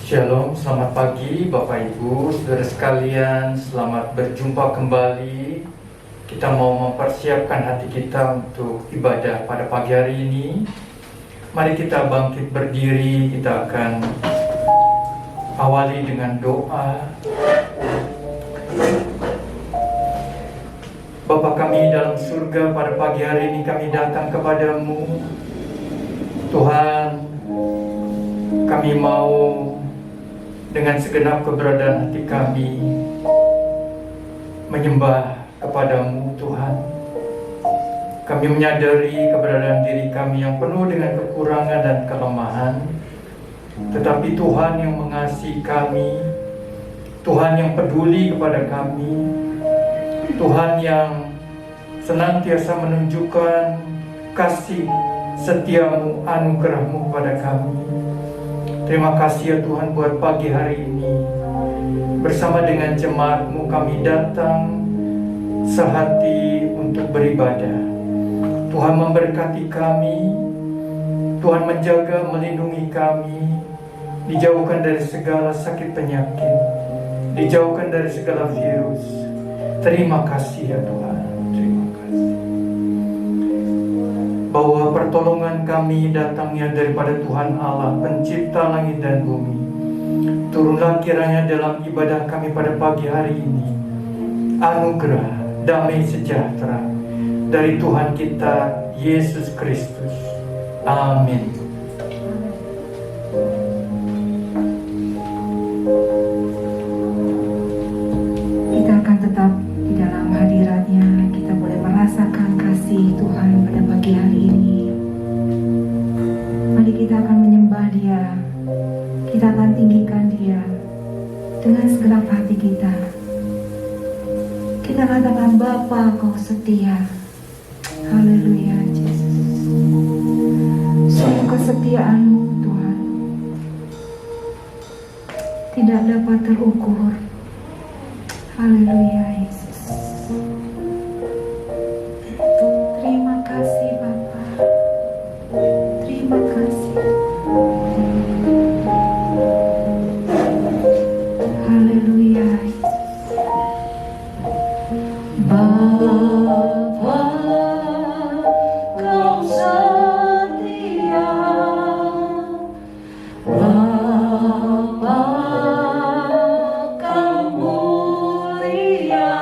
Shalom, selamat pagi Bapak Ibu, saudara sekalian, selamat berjumpa kembali. Kita mau mempersiapkan hati kita untuk ibadah pada pagi hari ini. Mari kita bangkit berdiri, kita akan awali dengan doa. Bapa kami dalam surga, pada pagi hari ini kami datang kepadamu. Tuhan, kami mau dengan segenap keberadaan hati kami menyembah kepadamu Tuhan. Kami menyadari keberadaan diri kami yang penuh dengan kekurangan dan kelemahan, tetapi Tuhan yang mengasihi kami, Tuhan yang peduli kepada kami, Tuhan yang senantiasa menunjukkan kasih setiamu, anugerahmu kepada kami. Terima kasih ya Tuhan buat pagi hari ini. Bersama dengan jemaat-Mu kami datang sehati untuk beribadah. Tuhan memberkati kami, Tuhan menjaga, melindungi kami, dijauhkan dari segala sakit penyakit, dijauhkan dari segala virus. Terima kasih ya Tuhan, terima kasih. Bahwa pertolongan kami datangnya daripada Tuhan Allah, pencipta langit dan bumi. Turunlah kiranya dalam ibadah kami pada pagi hari ini anugerah, damai sejahtera dari Tuhan kita Yesus Kristus. Amin. Kita akan tetap di dalam hadirat-Nya. Kita boleh merasakan kasih Tuhan pada pagi hari ini. Mari kita akan menyembah Dia. Kita akan tinggikan Dia dengan segenap hati kita. Kita katakan, Bapa, Kau setia. Haleluya, Yesus. Sungguh kesetiaan-Mu Tuhan tidak dapat terukur. Haleluya, Yesus. Terima kasih Bapa. Terima kasih. Haleluya. Bapa, Kau setia. Bapa, Kau mulia.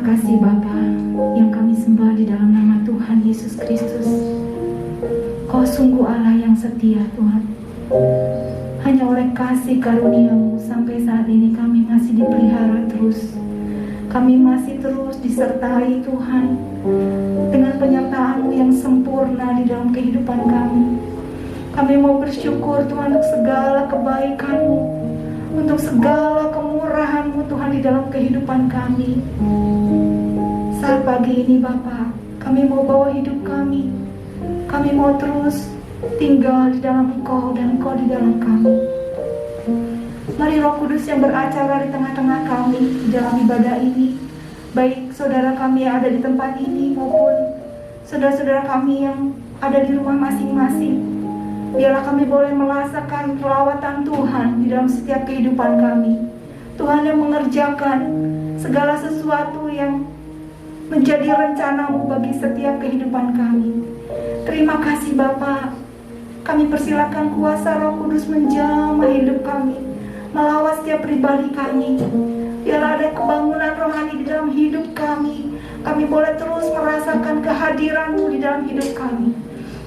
kasih Bapa yang kami sembah di dalam nama Tuhan Yesus Kristus. Kau sungguh Allah yang setia Tuhan. Hanya oleh kasih karunia-Mu sampai saat ini kami masih dipelihara terus. Kami masih terus disertai Tuhan dengan penyertaan-Mu yang sempurna di dalam kehidupan kami. Kami mau bersyukur Tuhan untuk segala kebaikan-Mu, untuk segala kemurahan-Mu Tuhan di dalam kehidupan kami. Saat pagi ini Bapa, kami mau bawa hidup kami. Kami mau terus tinggal di dalam Engkau dan Engkau di dalam kami. Mari Roh Kudus yang beracara di tengah-tengah kami di dalam ibadah ini, baik saudara kami yang ada di tempat ini maupun saudara-saudara kami yang ada di rumah masing-masing. Biarlah kami boleh merasakan perawatan Tuhan di dalam setiap kehidupan kami. Tuhan yang mengerjakan segala sesuatu yang menjadi rencana-Mu bagi setiap kehidupan kami. Terima kasih Bapa. Kami persilakan kuasa Roh Kudus menjamah hidup kami, melawat setiap pribadi kami. Biarlah ada kebangunan rohani di dalam hidup kami. Kami boleh terus merasakan kehadiran-Mu di dalam hidup kami.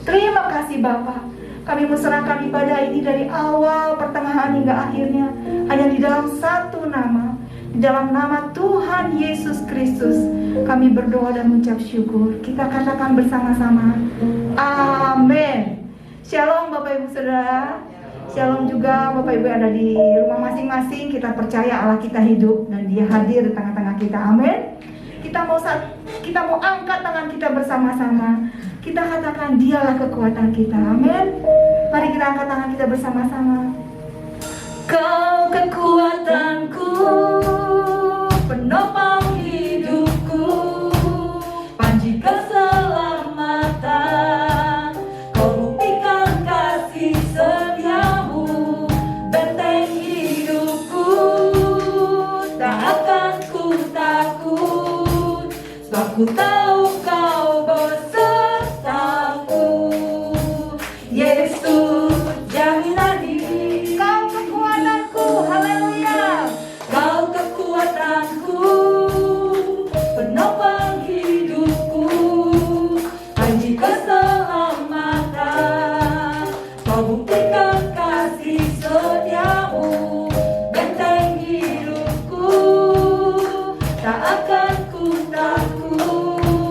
Terima kasih Bapa. Kami menserahkan ibadah ini dari awal, pertengahan hingga akhirnya hanya di dalam satu nama, di dalam nama Tuhan Yesus Kristus. Kami berdoa dan mengucap syukur. Kita katakan bersama-sama, amin. Shalom Bapak Ibu Saudara. Shalom juga Bapak Ibu yang ada di rumah masing-masing. Kita percaya Allah kita hidup dan Dia hadir di tengah-tengah kita. Amin. Kita mau angkat tangan kita bersama-sama. Kita katakan Dialah kekuatan kita. Amin. Mari kita angkat tangan kita bersama-sama. Kau kekuatanku, penopang hidupku, panji keselamatan. Kau buktikan kasih setiamu, benteng hidupku. Tak akan ku takut, sebab ku tahu Kau besertaku. Yesus jaminan hidup. Kau kekuatanku, haleluya. Kau kekuatanku, penopang hidupku, panji keselamatan. Kau buktikan kasih setiamu, benteng hidupku. Tak akan ku takut,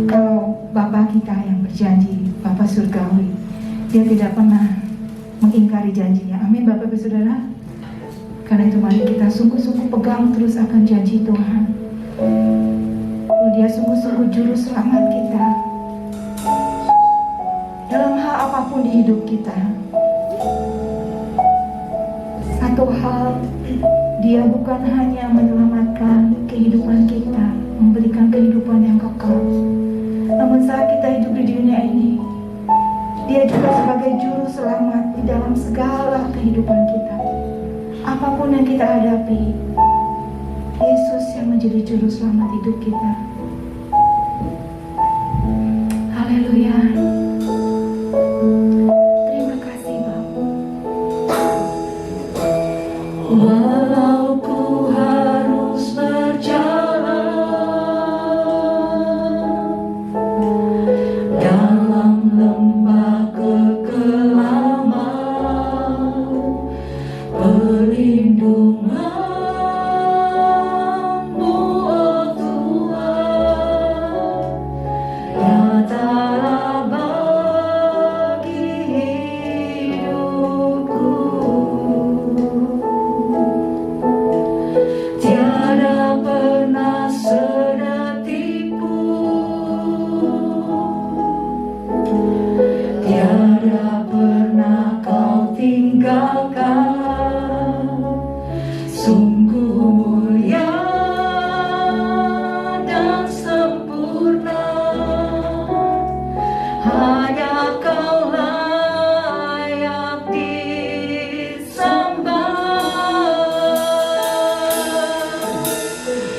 Kalau Bapa kita yang berjanji, Bapa surgawi, Dia tidak pernah mengingkari janjinya. Amin Bapak Ibu Saudara. Karena itu mari kita sungguh-sungguh pegang terus akan janji Tuhan. Dia sungguh-sungguh juru selamat kita dalam hal apapun di hidup kita. Satu hal, Dia bukan hanya menyelamatkan kehidupan kita, memberikan kehidupan yang kekal, namun saat kita hidup di dunia ini, Dia juga sebagai juru selamat di dalam segala kehidupan kita. Apapun yang kita hadapi, Yesus yang menjadi juru selamat hidup kita. Haleluya. Terima kasih Bapa. Walau ku harus berjalan dalam lembah kekelaman, perlindungan-Mu, oh Tuhan, nyatalah bagi hidupku. Tiada pernah sedetik pun, tiada pernah Kau tinggalkan. Sungguh mulia dan sempurna, hanya Kau layak disembah.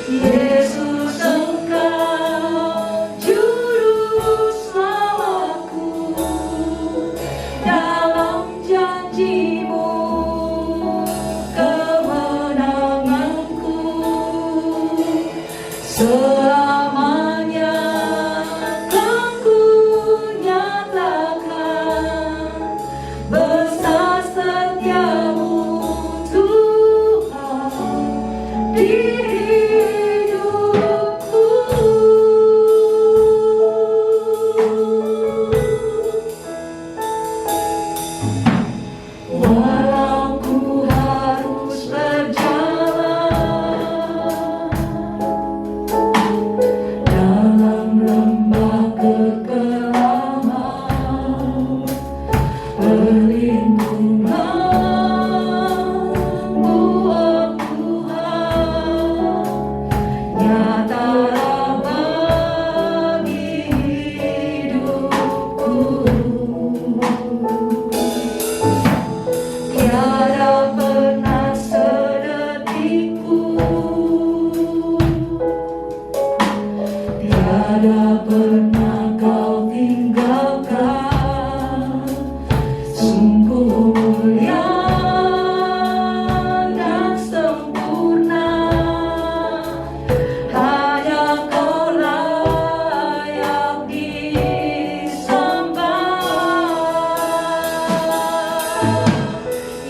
Yesus, Engkau juru selamatku, dalam janji-Mu kemenanganku selamanya kan ku nyatakan besar setia-Mu Tuhan di hidupku. Walau ku harus berjalan dalam lembah kekelaman, perlindungan-Mu, oh Tuhan, nyatalah bagi hidupku. Tiada pernah sedetik pun, tiada pernah Kau tinggalkan. Sungguh mulia dan sempurna, hanya Kau layak disembah.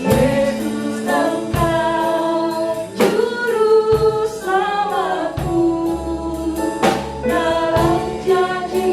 Yesus, Engkau juru selamatku, dalam janji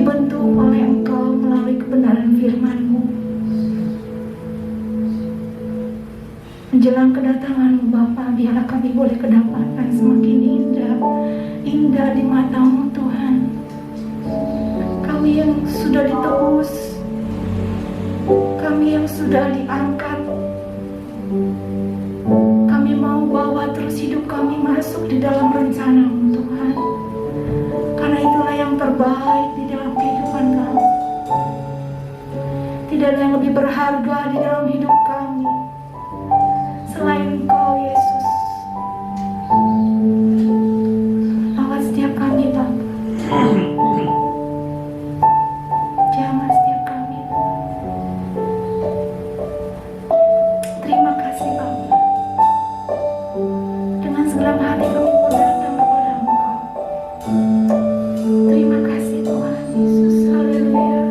dibentuk oleh Engkau melalui kebenaran firman-Mu. Menjelang kedatangan-Mu Bapa, biarlah kami boleh kedapatan semakin indah di mata-Mu Tuhan. Kami yang sudah ditebus, kami yang sudah diangkat, kami mau bawa terus hidup kami masuk di dalam rencana-Mu Tuhan. Karena itulah yang terbaik di dalam kehidupan kami. Tidak ada yang lebih berharga di dalam hidup kami selain Engkau Yesus. Rawat setiap kami Bapa, jamah setiap kami. Terima kasih Bapa. Dengan segenap hati kami pun datang kepada Engkau. Terima kasih Tuhan Yesus. Haleluya.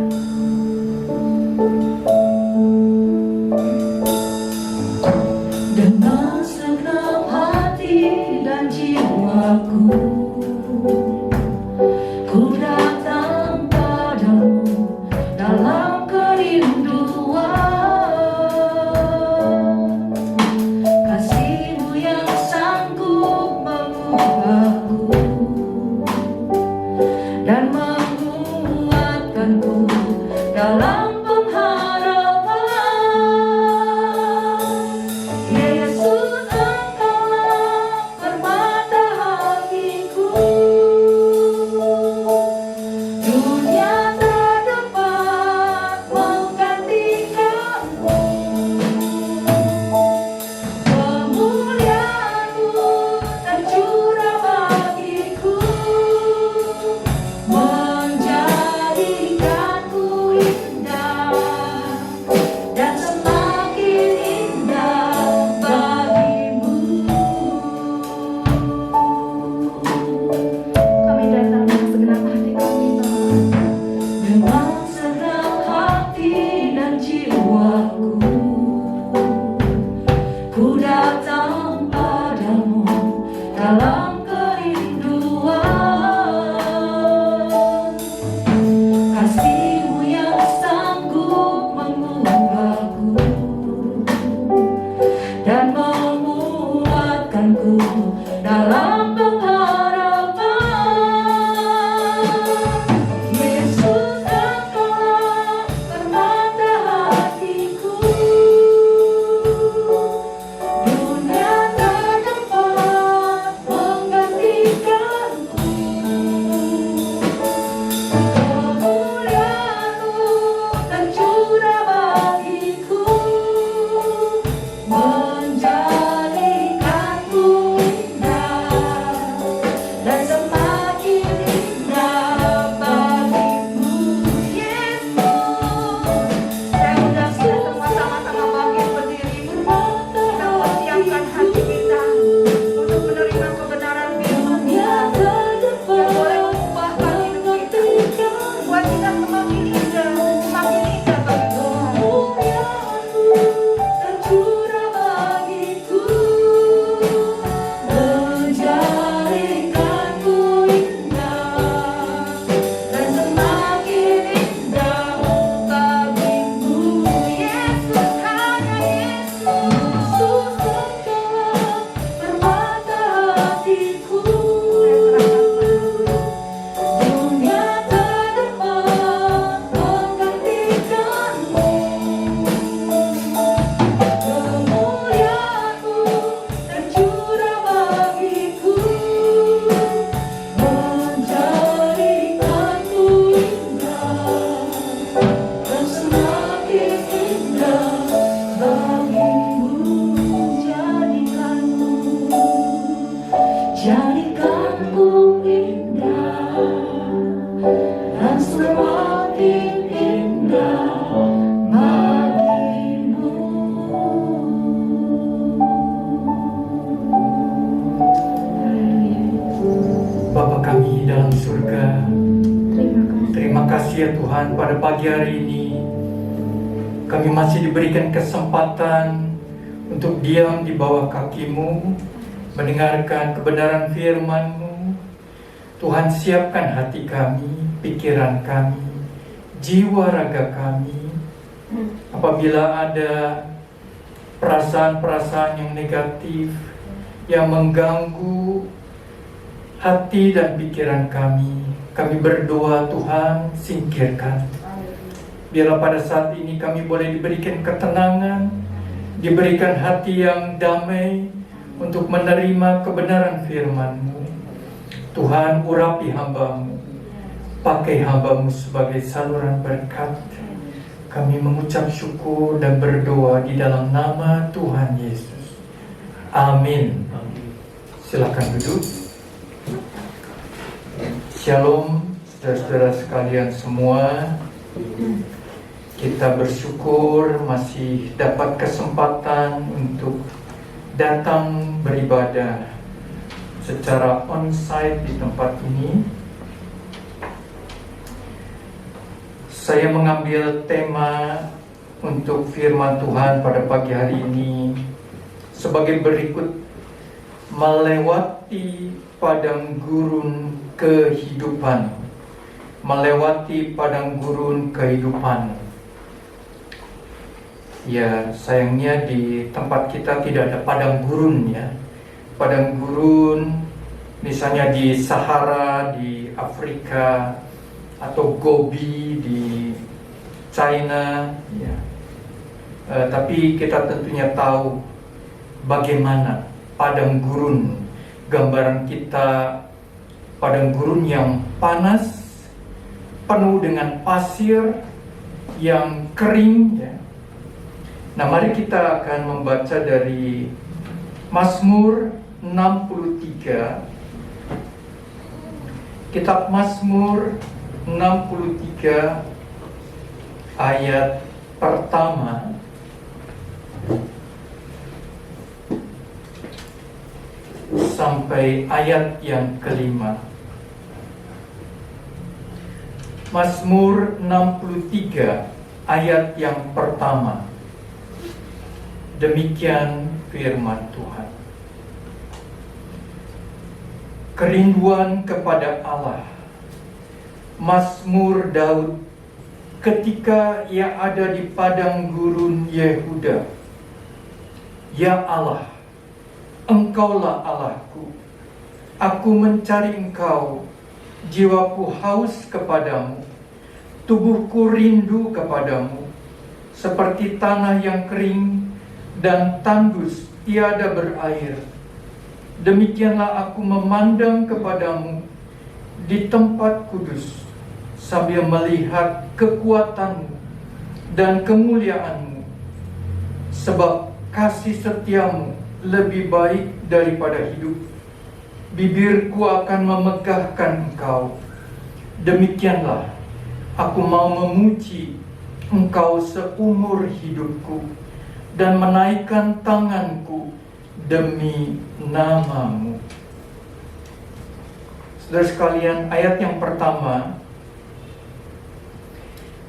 Dengan segenap hati dan jiwaku, ku datang padamu dalam kerinduan. Kasih-Mu yang sanggup mengubahku dan menguatkanku dalam pengharapan. Yesus, Engkaulah permata hatiku. Dunia tak dapat menggantikanmu. Kemuliaan-Mu tercurah bagiku, menjadikanku indah dan semakin indah bagimu. Kami datang dengan segenap hati kami Bapa. Dengan segenap hati dan jiwaku, ku datang padamu dalam kerinduan. Kasih-Mu yang sanggup mengubahku dan menguatkanku dalam pengharapan. Yesus, Engkaulah permata hatiku. Dunia tak dapat menggantikanmu. Kemuliaan-Mu tercurah bagiku, menjadikanku indah dan semakin indah bagimu. Yesus, Saya undang kita semua sama-sama bangkit berdiri. Kita persiapkan hati kita untuk menerima kebenaran firman dunia Tuhan tak yang boleh dapat mengubahkan hidup kita, buat kita semakin indah bagi Tuhan. Kemuliaan-Mu tercurah bagiku, menjadikanku indah dan semakin indah bagimu. Yesus, hanya Yesus. Yesus, Engkaulah permata hatiku. Dunia tak dapat menggantikanmu. Kemuliaan-Mu tercurah bagiku, menjadikanku indah dan semakin indah bagimu. Jadikanku indah dan semakin indah bagimu. Bapa kami dalam surga, Terima kasih. terima kasih ya Tuhan, pada pagi hari ini kami masih diberikan kesempatan untuk diam di bawah kaki-Mu, mendengarkan kebenaran firman-Mu. Tuhan, siapkan hati kami, pikiran kami, jiwa raga kami. Apabila ada perasaan-perasaan yang negatif yang mengganggu hati dan pikiran kami berdoa, Tuhan, singkirkan. Biarlah pada saat ini kami boleh diberikan ketenangan, diberikan hati yang damai untuk menerima kebenaran firman-Mu. Tuhan, urapi hamba-Mu, pakai hamba-Mu sebagai saluran berkat. Kami mengucap syukur dan berdoa di dalam nama Tuhan Yesus. Amin. Silakan duduk. Shalom, saudara-saudara sekalian semua. Kita bersyukur masih dapat kesempatan untuk datang beribadah secara on-site di tempat ini. Saya mengambil tema untuk firman Tuhan pada pagi hari ini sebagai berikut: melewati padang gurun kehidupan. Melewati padang gurun kehidupan. Ya, sayangnya di tempat kita tidak ada padang gurun ya. Padang gurun misalnya di Sahara di Afrika, atau Gobi di China ya. Tapi kita tentunya tahu bagaimana padang gurun. Gambaran kita padang gurun yang panas, penuh dengan pasir yang kering ya. Nah, mari kita akan membaca dari Mazmur 63. Kitab Mazmur 63 ayat pertama sampai ayat yang kelima. Mazmur 63 ayat yang pertama. Demikian firman Tuhan. Kerinduan kepada Allah. Mazmur Daud ketika ia ada di padang gurun Yehuda. Ya Allah, Engkaulah Allahku. Aku mencari Engkau. Jiwaku haus kepadamu. Tubuhku rindu kepadamu. Seperti tanah yang kering dan tandus tiada berair. Demikianlah aku memandang kepadamu di tempat kudus, sambil melihat kekuatanmu dan kemuliaanmu. Sebab kasih setiamu lebih baik daripada hidup. Bibirku akan memegahkan Engkau. Demikianlah aku mau memuji Engkau seumur hidupku dan menaikkan tanganku demi nama-Mu. Saudara sekalian, ayat yang pertama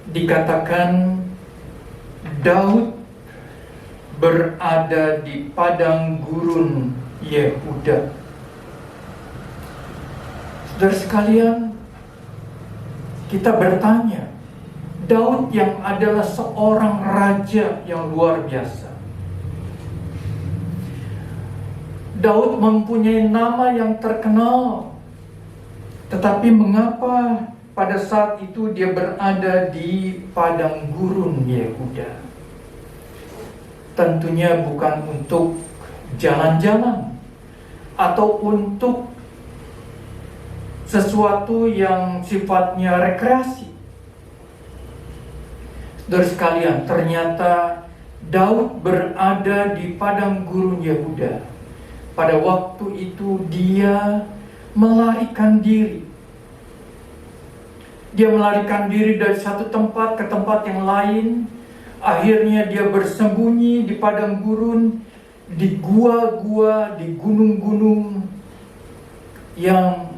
dikatakan Daud berada di padang gurun Yehuda. Saudara sekalian, kita bertanya, Daud yang adalah seorang raja yang luar biasa, Daud mempunyai nama yang terkenal, tetapi mengapa pada saat itu dia berada di padang gurun Yehuda? Tentunya bukan untuk jalan-jalan atau untuk sesuatu yang sifatnya rekreasi. Saudara sekalian, ternyata Daud berada di padang gurun Yehuda. Pada waktu itu dia melarikan diri. Dia melarikan diri dari satu tempat ke tempat yang lain. Akhirnya dia bersembunyi di padang gurun, di gua-gua, di gunung-gunung yang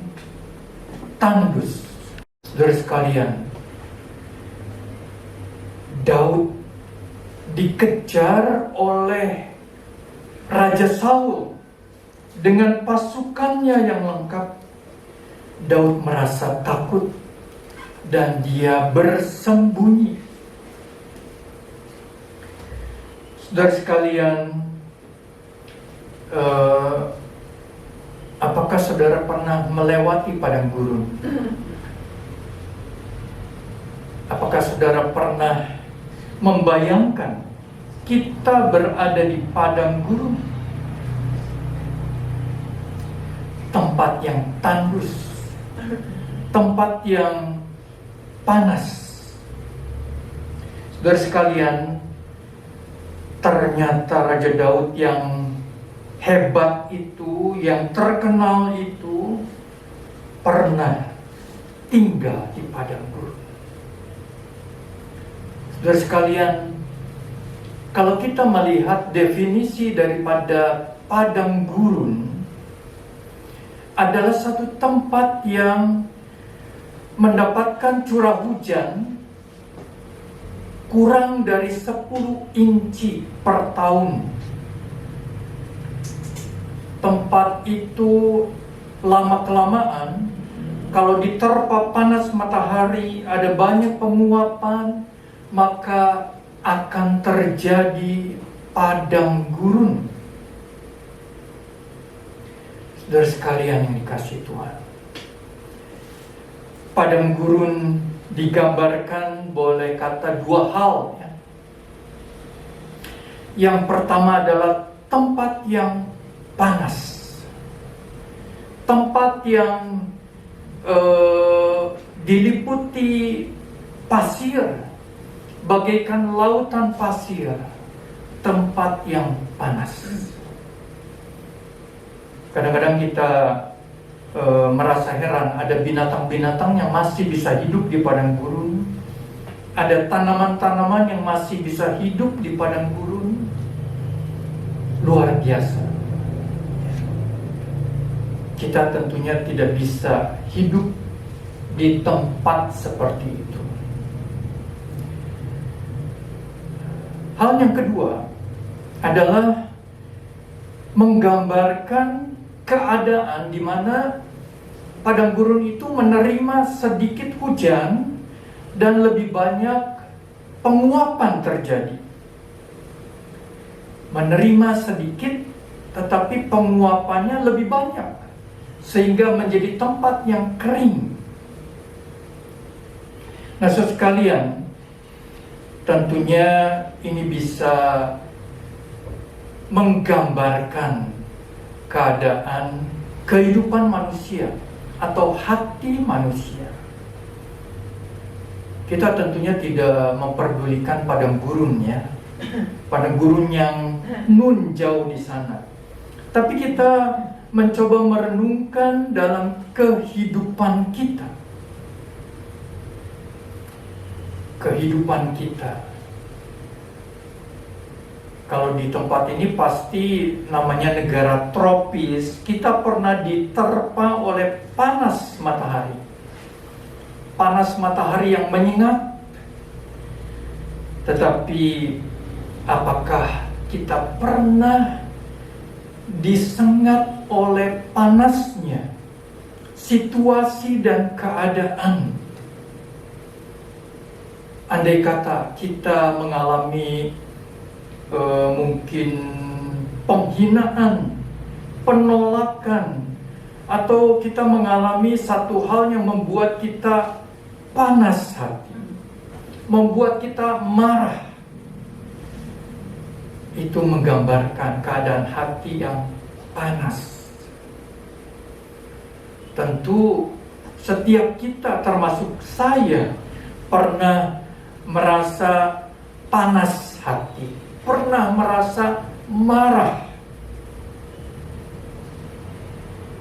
tandus. Saudara sekalian, Daud dikejar oleh Raja Saul dengan pasukannya yang lengkap. Daud merasa takut. dan dia bersembunyi. Saudara sekalian, apakah saudara pernah melewati padang gurun? Apakah saudara pernah membayangkan kita berada di padang gurun? Tempat yang tandus, tempat yang panas. Saudara sekalian, ternyata Raja Daud yang hebat itu, yang terkenal itu, pernah tinggal di padang gurun. Saudara sekalian, kalau kita melihat definisi daripada padang gurun, adalah satu tempat yang mendapatkan curah hujan kurang dari 10 inci per tahun. Tempat itu lama-kelamaan, kalau diterpa panas matahari, ada banyak penguapan, maka akan terjadi padang gurun. Saudara sekalian yang dikasihi Tuhan, padang gurun digambarkan boleh kata dua hal, ya. Yang pertama adalah tempat yang panas, tempat yang diliputi pasir, bagaikan lautan pasir, tempat yang panas. Kadang-kadang kita merasa heran, ada binatang-binatang yang masih bisa hidup di padang gurun, ada tanaman-tanaman yang masih bisa hidup di padang gurun. Luar biasa. Kita tentunya tidak bisa hidup di tempat seperti itu. Hal yang kedua adalah menggambarkan keadaan di mana padang gurun itu menerima sedikit hujan dan lebih banyak penguapan terjadi. Menerima sedikit tetapi penguapannya lebih banyak, sehingga menjadi tempat yang kering. Nah, saudara sekalian, tentunya ini bisa menggambarkan keadaan kehidupan manusia atau hati manusia. Kita tentunya tidak memperdulikan padang gurun, ya, padang gurun yang nun jauh di sana. Tapi kita mencoba merenungkan dalam kehidupan kita. Kehidupan kita. Kalau di tempat ini pasti namanya negara tropis, kita pernah diterpa oleh panas matahari. Panas matahari yang menyengat. Tetapi apakah kita pernah disengat oleh panasnya situasi dan keadaan? Andai kata kita mengalami mungkin penghinaan, penolakan, atau kita mengalami satu hal yang membuat kita panas hati, membuat kita marah. Itu menggambarkan keadaan hati yang panas. Tentu setiap kita, termasuk saya, pernah merasa panas hati, pernah merasa marah.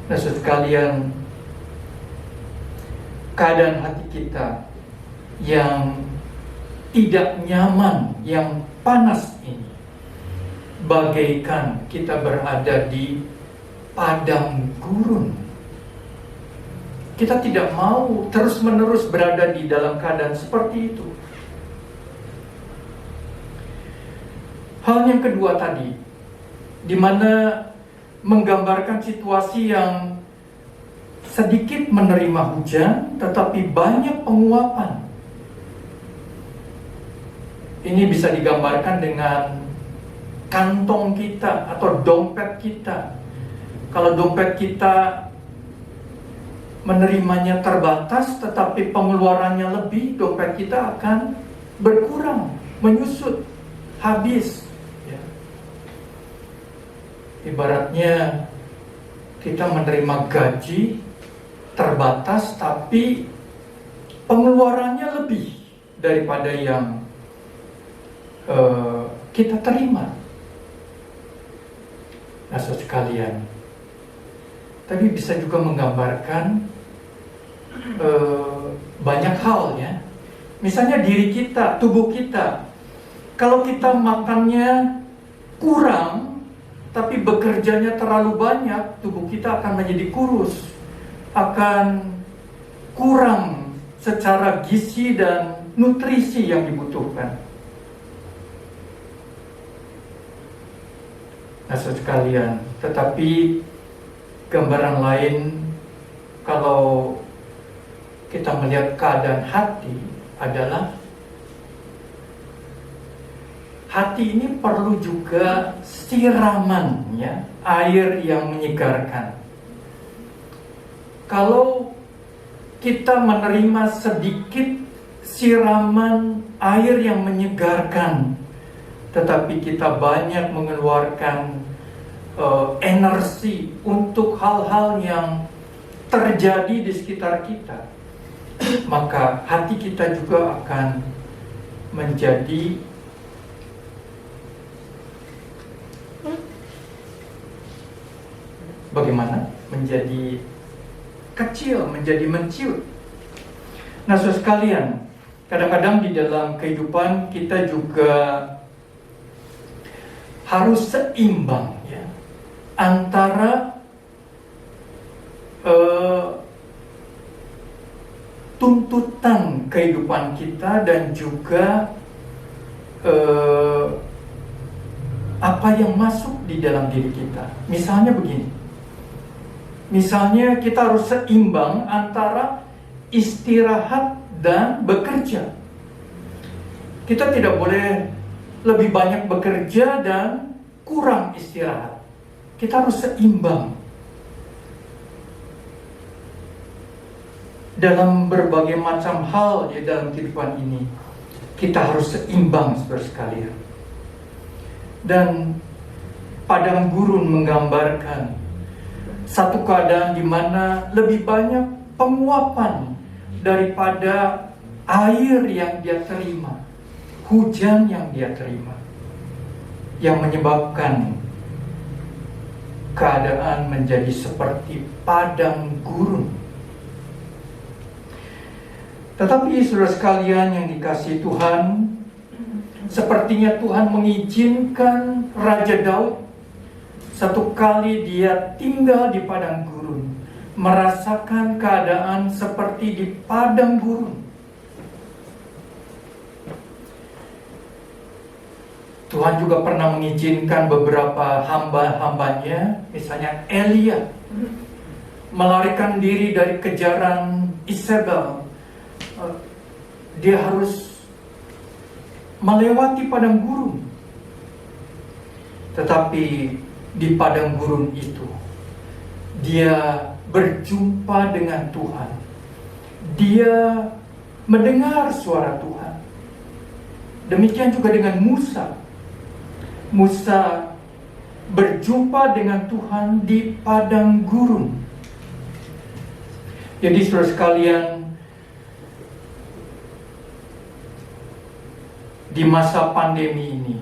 Nah, sekalian, keadaan hati kita yang tidak nyaman, yang panas ini, bagaikan kita berada di padang gurun. Kita tidak mau terus-menerus berada di dalam keadaan seperti itu. Hal yang kedua tadi, di mana menggambarkan situasi yang sedikit menerima hujan, tetapi banyak penguapan. Ini bisa digambarkan dengan kantong kita atau dompet kita. Kalau dompet kita menerimanya terbatas, tetapi pengeluarannya lebih, dompet kita akan berkurang, menyusut, habis. Ya. Ibaratnya kita menerima gaji terbatas, tapi pengeluarannya lebih daripada yang kita terima. Nah, saudara sekalian, tapi bisa juga menggambarkan banyak hal ya. Misalnya diri kita, tubuh kita. Kalau kita makannya kurang, tapi bekerjanya terlalu banyak, tubuh kita akan menjadi kurus, akan kurang secara gizi dan nutrisi yang dibutuhkan. Nah, saudara sekalian, tetapi gambaran lain, kalau kita melihat keadaan hati adalah hati ini perlu juga siraman, ya, air yang menyegarkan. Kalau kita menerima sedikit siraman air yang menyegarkan, tetapi kita banyak mengeluarkan energi untuk hal-hal yang terjadi di sekitar kita, maka hati kita juga akan menjadi bagaimana? Menjadi kecil, menjadi menciut. Nah, saudara sekalian, kadang-kadang di dalam kehidupan kita juga harus seimbang, ya, antara tuntutan kehidupan kita dan juga apa yang masuk di dalam diri kita. Misalnya begini, misalnya kita harus seimbang antara istirahat dan bekerja. Kita tidak boleh lebih banyak bekerja dan kurang istirahat. Kita harus seimbang. Dalam berbagai macam hal ya dalam kehidupan ini, kita harus seimbang, saudara sekalian. Dan padang gurun menggambarkan satu keadaan di mana lebih banyak penguapan daripada air yang dia terima, hujan yang dia terima, yang menyebabkan keadaan menjadi seperti padang gurun. Tetapi saudara sekalian yang dikasihi Tuhan, sepertinya Tuhan mengizinkan Raja Daud satu kali dia tinggal di padang gurun, merasakan keadaan seperti di padang gurun. Tuhan juga pernah mengizinkan beberapa hamba-hambanya, misalnya Elia, melarikan diri dari kejaran Isabel. Dia harus melewati padang gurun. Tetapi di padang gurun itu dia berjumpa dengan Tuhan. Dia mendengar suara Tuhan. Demikian juga dengan Musa. Musa berjumpa dengan Tuhan di padang gurun. Jadi saudara sekalian, di masa pandemi ini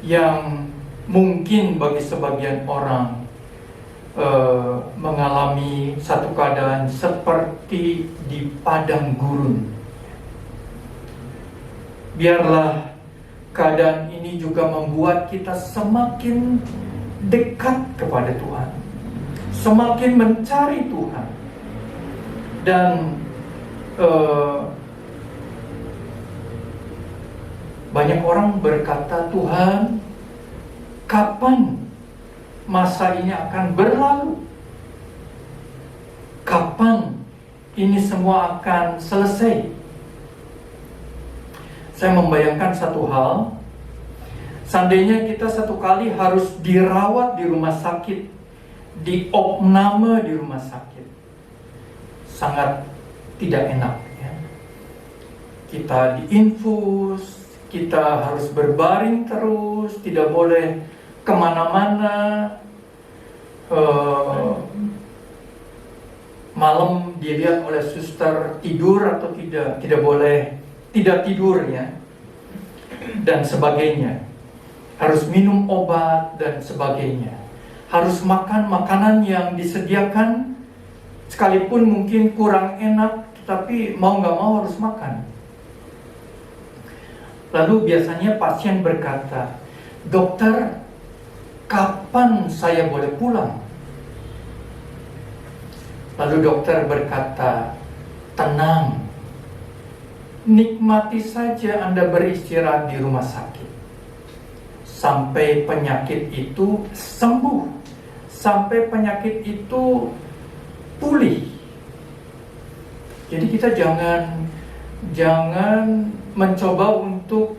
yang mungkin bagi sebagian orang mengalami satu keadaan seperti di padang gurun, biarlah keadaan ini juga membuat kita semakin dekat kepada Tuhan, semakin mencari Tuhan. Dan banyak orang berkata, Tuhan, kapan masa ini akan berlalu? ini semua akan selesai. Saya membayangkan satu hal, seandainya kita satu kali harus dirawat di rumah sakit, diopname di rumah sakit, sangat tidak enak ya. Kita diinfus, kita harus berbaring terus, tidak boleh kemana-mana. Malam dilihat oleh suster tidur atau tidak boleh tidak tidur ya, dan sebagainya. Harus minum obat dan sebagainya. Harus makan makanan yang disediakan, sekalipun mungkin kurang enak, tapi mau nggak mau harus makan. Lalu biasanya pasien berkata, "Dokter, kapan saya boleh pulang?" Lalu dokter berkata, "Tenang, nikmati saja Anda beristirahat di rumah sakit sampai penyakit itu sembuh, sampai penyakit itu pulih." Jadi kita jangan mencoba untuk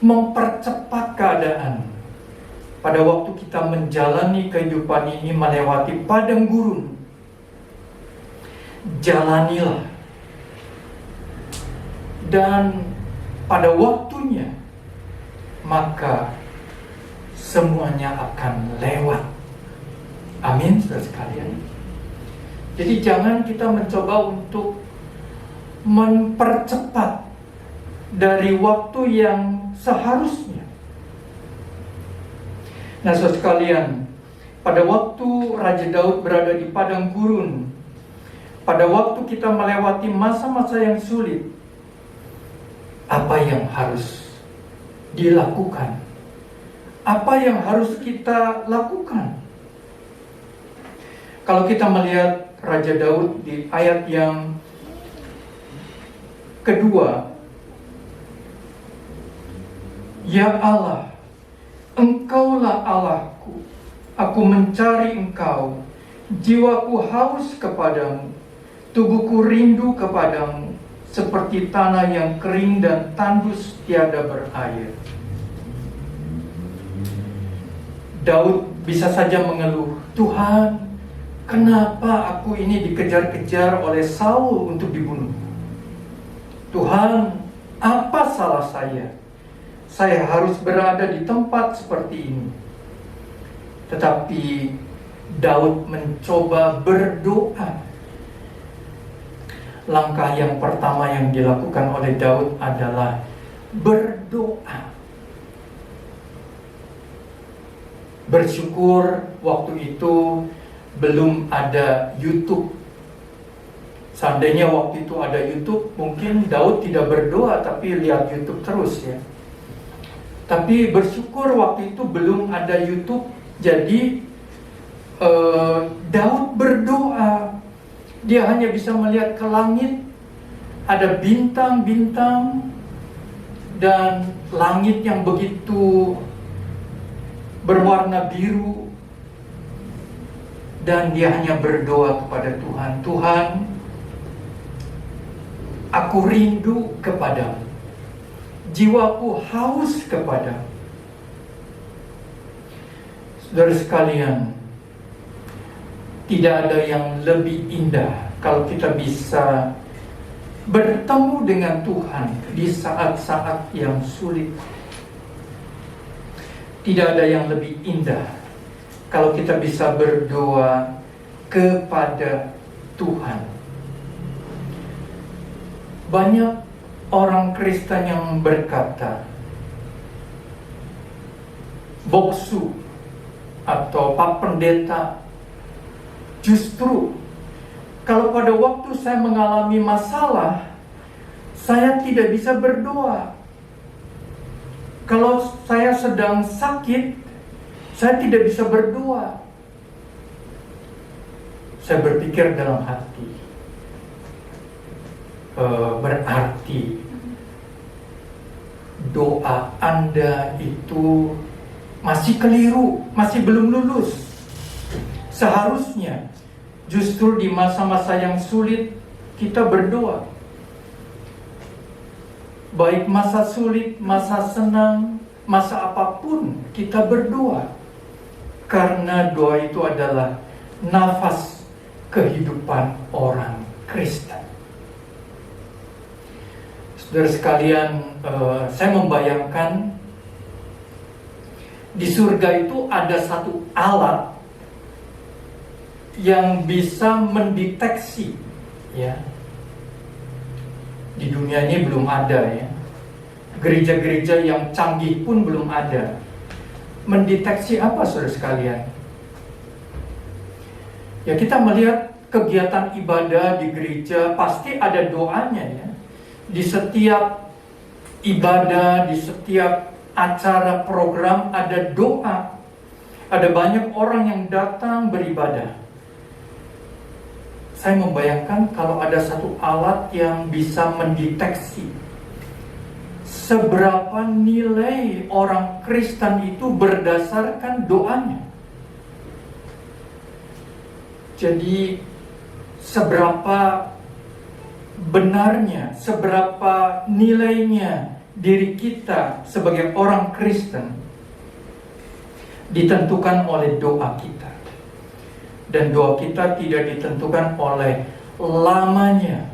mempercepat keadaan. Pada waktu kita menjalani kehidupan ini melewati padang gurun, jalanilah, dan pada waktunya maka semuanya akan lewat. Amin, saudara sekalian. Jadi jangan kita mencoba untuk mempercepat dari waktu yang seharusnya. Nah, saudara sekalian, pada waktu Raja Daud berada di padang gurun, pada waktu kita melewati masa-masa yang sulit, apa yang harus dilakukan? Apa yang harus kita lakukan? Kalau kita melihat Raja Daud di ayat yang kedua, "Ya Allah, Engkaulah Allahku, aku mencari Engkau, jiwaku haus kepadamu, tubuhku rindu kepadamu, seperti tanah yang kering dan tandus tiada berair." Daud bisa saja mengeluh, "Tuhan, kenapa aku ini dikejar-kejar oleh Saul untuk dibunuh? Tuhan, apa salah saya? Saya harus berada di tempat seperti ini." Tetapi Daud mencoba berdoa. Langkah yang pertama yang dilakukan oleh Daud adalah berdoa. Bersyukur waktu itu belum ada YouTube. Seandainya waktu itu ada YouTube, mungkin Daud tidak berdoa tapi lihat YouTube terus ya. Tapi bersyukur waktu itu belum ada YouTube, jadi Daud berdoa. Dia hanya bisa melihat ke langit, ada bintang-bintang dan langit yang begitu berwarna biru, dan dia hanya berdoa kepada Tuhan, "Tuhan, aku rindu kepadamu, jiwaku haus kepadamu." Saudara sekalian, tidak ada yang lebih indah kalau kita bisa bertemu dengan Tuhan di saat-saat yang sulit. Tidak ada yang lebih indah kalau kita bisa berdoa kepada Tuhan. Banyak orang Kristen yang berkata, "Boksu atau Pak Pendeta, justru kalau pada waktu saya mengalami masalah, saya tidak bisa berdoa. Kalau saya sedang sakit, saya tidak bisa berdoa." Saya berpikir dalam hati, berarti doa Anda itu masih keliru, masih belum lulus. Seharusnya Justru di masa-masa yang sulit kita berdoa. Baik masa sulit, masa senang, masa apapun kita berdoa. Karena doa itu adalah nafas kehidupan orang Kristen. Saudara sekalian, saya membayangkan di surga itu ada satu alat yang bisa mendeteksi, ya. Di dunia ini belum ada, ya. Gereja-gereja yang canggih pun belum ada. Mendeteksi apa, saudara sekalian? Ya, kita melihat kegiatan ibadah di gereja pasti ada doanya, ya. Di setiap ibadah, di setiap acara program ada doa. Ada banyak orang yang datang beribadah. Saya membayangkan kalau ada satu alat yang bisa mendeteksi seberapa nilai orang Kristen itu berdasarkan doanya. Jadi seberapa benarnya, seberapa nilainya diri kita sebagai orang Kristen ditentukan oleh doa kita. Dan doa kita tidak ditentukan oleh lamanya.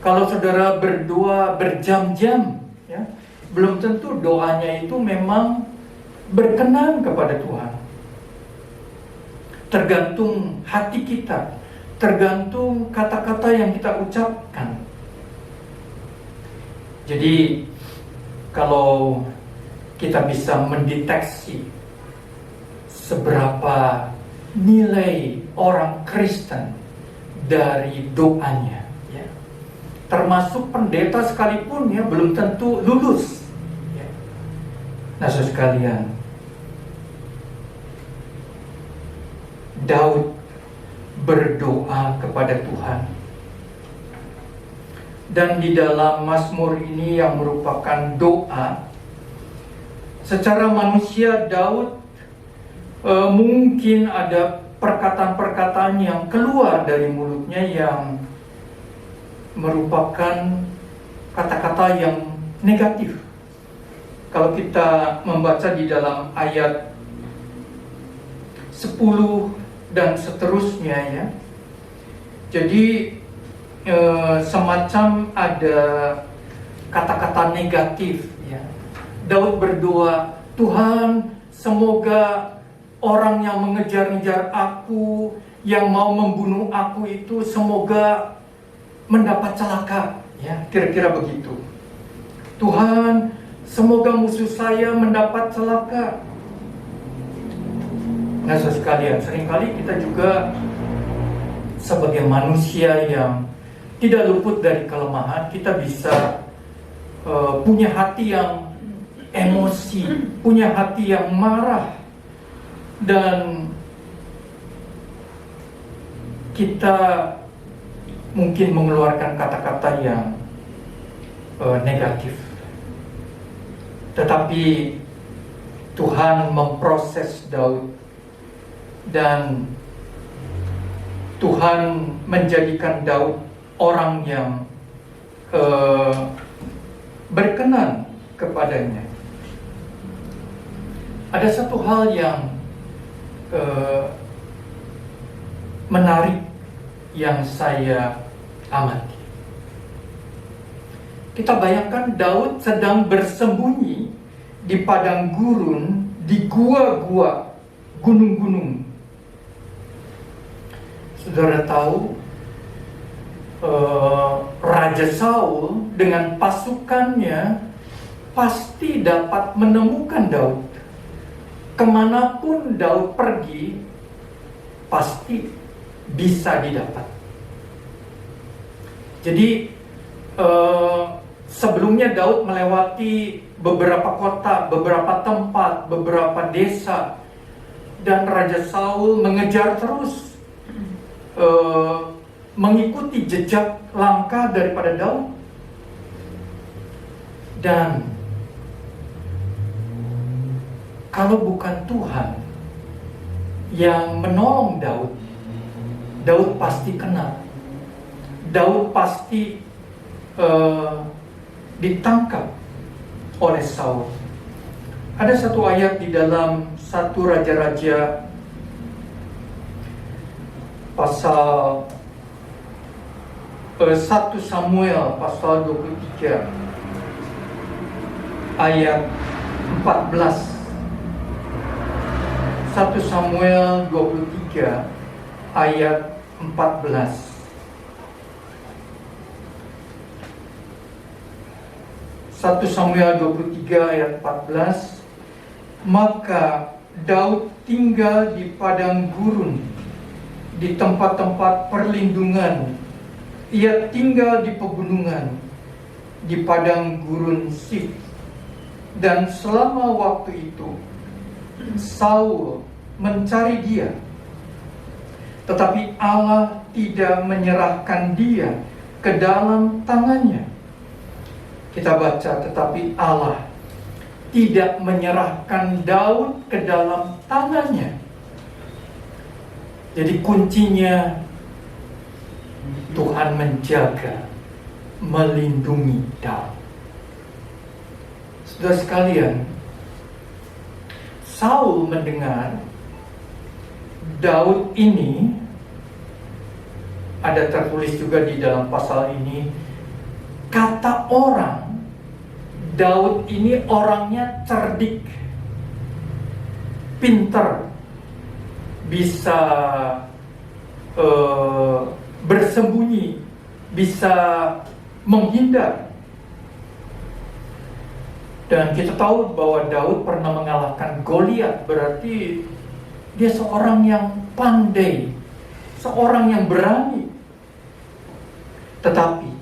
Kalau saudara berdoa berjam-jam, ya, belum tentu doanya itu memang berkenan kepada Tuhan. Tergantung hati kita, tergantung kata-kata yang kita ucapkan. Jadi kalau kita bisa mendeteksi seberapa nilai orang Kristen dari doanya, ya. Termasuk pendeta sekalipun, ya, belum tentu lulus, ya. Nah, saudara sekalian, Daud berdoa kepada Tuhan, dan di dalam Mazmur ini yang merupakan doa, secara manusia Daud mungkin ada perkataan-perkataan yang keluar dari mulutnya yang merupakan kata-kata yang negatif. Kalau kita membaca di dalam ayat 10 dan seterusnya, ya. Jadi semacam ada kata-kata negatif, ya. Daud berdoa, Tuhan, semoga orang yang mengejar-ngejar aku, yang mau membunuh aku itu, semoga mendapat celaka, ya, kira-kira begitu. Tuhan, semoga musuh saya mendapat celaka. Nah, saudara sekalian, seringkali kita juga sebagai manusia yang tidak luput dari kelemahan, kita bisa punya hati yang emosi, punya hati yang marah, dan kita mungkin mengeluarkan kata-kata yang negatif. Tetapi Tuhan memproses Daud, dan Tuhan menjadikan Daud orang yang berkenan kepadanya. Ada satu hal yang menarik yang saya amati. Kita bayangkan Daud sedang bersembunyi di padang gurun, di gua-gua, gunung-gunung. Saudara tahu, Raja Saul dengan pasukannya pasti dapat menemukan Daud. Kemanapun Daud pergi, pasti bisa didapat. Jadi sebelumnya Daud melewati beberapa kota, beberapa tempat, beberapa desa, dan Raja Saul mengejar terus, mengikuti jejak langkah daripada Daud. Dan kalau bukan Tuhan yang menolong Daud, Daud pasti kena. Daud pasti ditangkap oleh Saul. Ada satu ayat di dalam 1 Raja-Raja pasal 1 Samuel pasal 23 ayat 14. 1 Samuel 23 ayat 14. 1 Samuel 23 ayat 14. Maka Daud tinggal di padang gurun, di tempat-tempat perlindungan. Ia tinggal di pegunungan, di padang gurun Sif. Dan selama waktu itu Saul mencari dia, tetapi Allah tidak menyerahkan dia ke dalam tangannya. Kita baca, tetapi Allah tidak menyerahkan Daud ke dalam tangannya. Jadi kuncinya Tuhan menjaga, melindungi Daud. Saudara sekalian, Saul mendengar Daud ini, ada tertulis juga di dalam pasal ini, kata orang, Daud ini orangnya cerdik, pinter, bisa bersembunyi, bisa menghindar. Dan kita tahu bahwa Daud pernah mengalahkan Goliat, berarti dia seorang yang pandai, seorang yang berani. Tetapi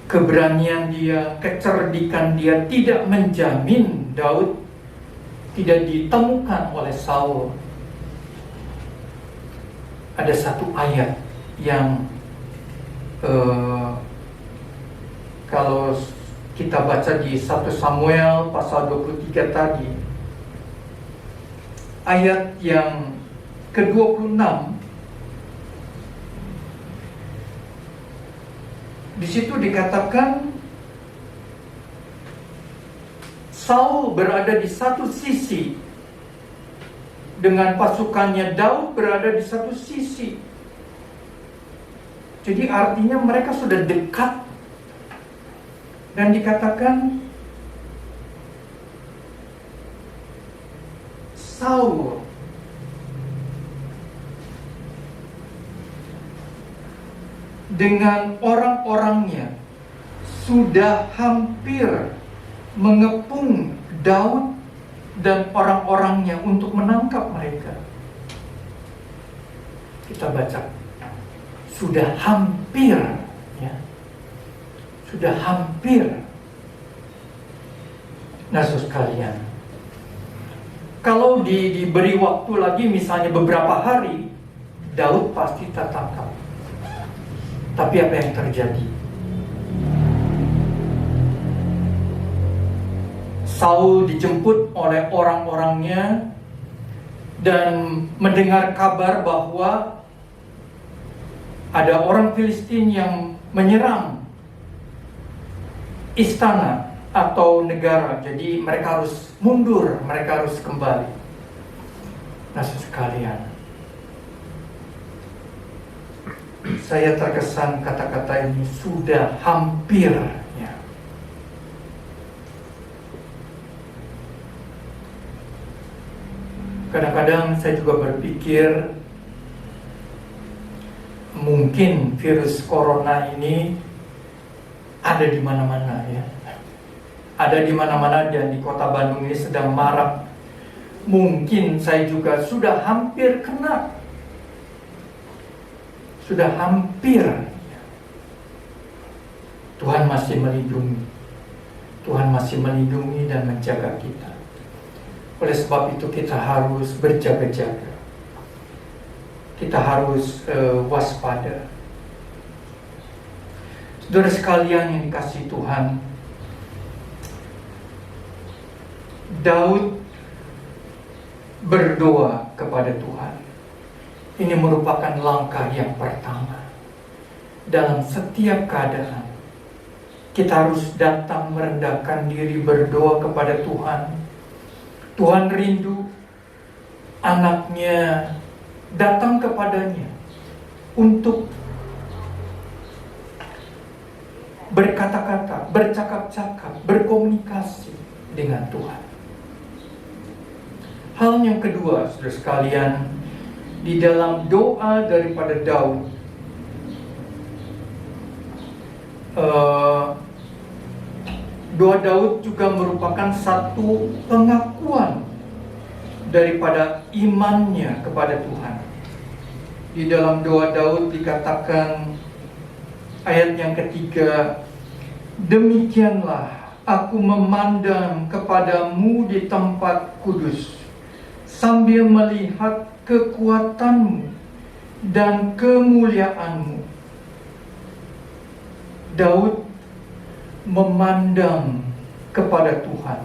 keberanian dia, kecerdikan dia tidak menjamin Daud tidak ditemukan oleh Saul. Ada satu ayat yang kalau kita baca di 1 Samuel pasal 23 tadi, ayat yang ke-26, di situ dikatakan Saul berada di satu sisi dengan pasukannya, Daud berada di satu sisi. Jadi artinya mereka sudah dekat. Dan dikatakan Saul dengan orang-orangnya sudah hampir mengepung Daud dan orang-orangnya untuk menangkap mereka. Kita baca, sudah hampir, ya, sudah hampir. Nah, saudara sekalian, kalau diberi waktu lagi, misalnya beberapa hari, Daud pasti tertangkap. Tapi apa yang terjadi? Saul dijemput oleh orang-orangnya dan mendengar kabar bahwa ada orang Filistin yang menyerang istana atau negara. Jadi mereka harus mundur, mereka harus kembali. Nah, sekalian, saya terkesan kata-kata ini sudah hampir, ya. Kadang-kadang saya juga berpikir mungkin virus corona ini ada di mana-mana, ya. Ada di mana-mana, dan di kota Bandung ini sedang marak. Mungkin saya juga sudah hampir kena. Sudah hampir. Tuhan masih melindungi. Tuhan masih melindungi dan menjaga kita. Oleh sebab itu kita harus berjaga-jaga. Kita harus waspada. Saudara sekalian yang dikasihi Tuhan, Daud berdoa kepada Tuhan. Ini merupakan langkah yang pertama. Dalam setiap keadaan, kita harus datang merendahkan diri, berdoa kepada Tuhan. Tuhan rindu anaknya datang kepadanya untuk berkata-kata, bercakap-cakap, berkomunikasi dengan Tuhan. Hal yang kedua, saudara sekalian, di dalam doa daripada Daud, doa Daud juga merupakan satu pengakuan daripada imannya kepada Tuhan. Di dalam doa Daud dikatakan ayat yang ketiga, demikianlah aku memandang kepadamu di tempat kudus, sambil melihat kekuatanmu dan kemuliaanmu. Daud memandang kepada Tuhan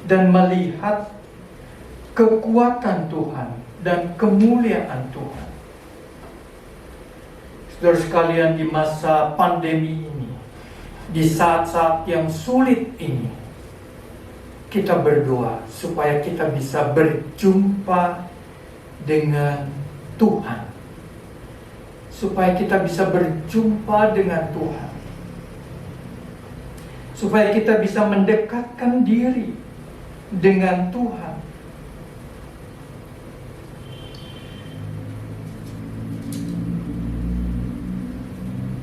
dan melihat kekuatan Tuhan dan kemuliaan Tuhan. Saudara sekalian, di masa pandemi ini, di saat-saat yang sulit ini, kita berdoa supaya kita bisa berjumpa dengan Tuhan, supaya kita bisa berjumpa dengan Tuhan, supaya kita bisa mendekatkan diri dengan Tuhan.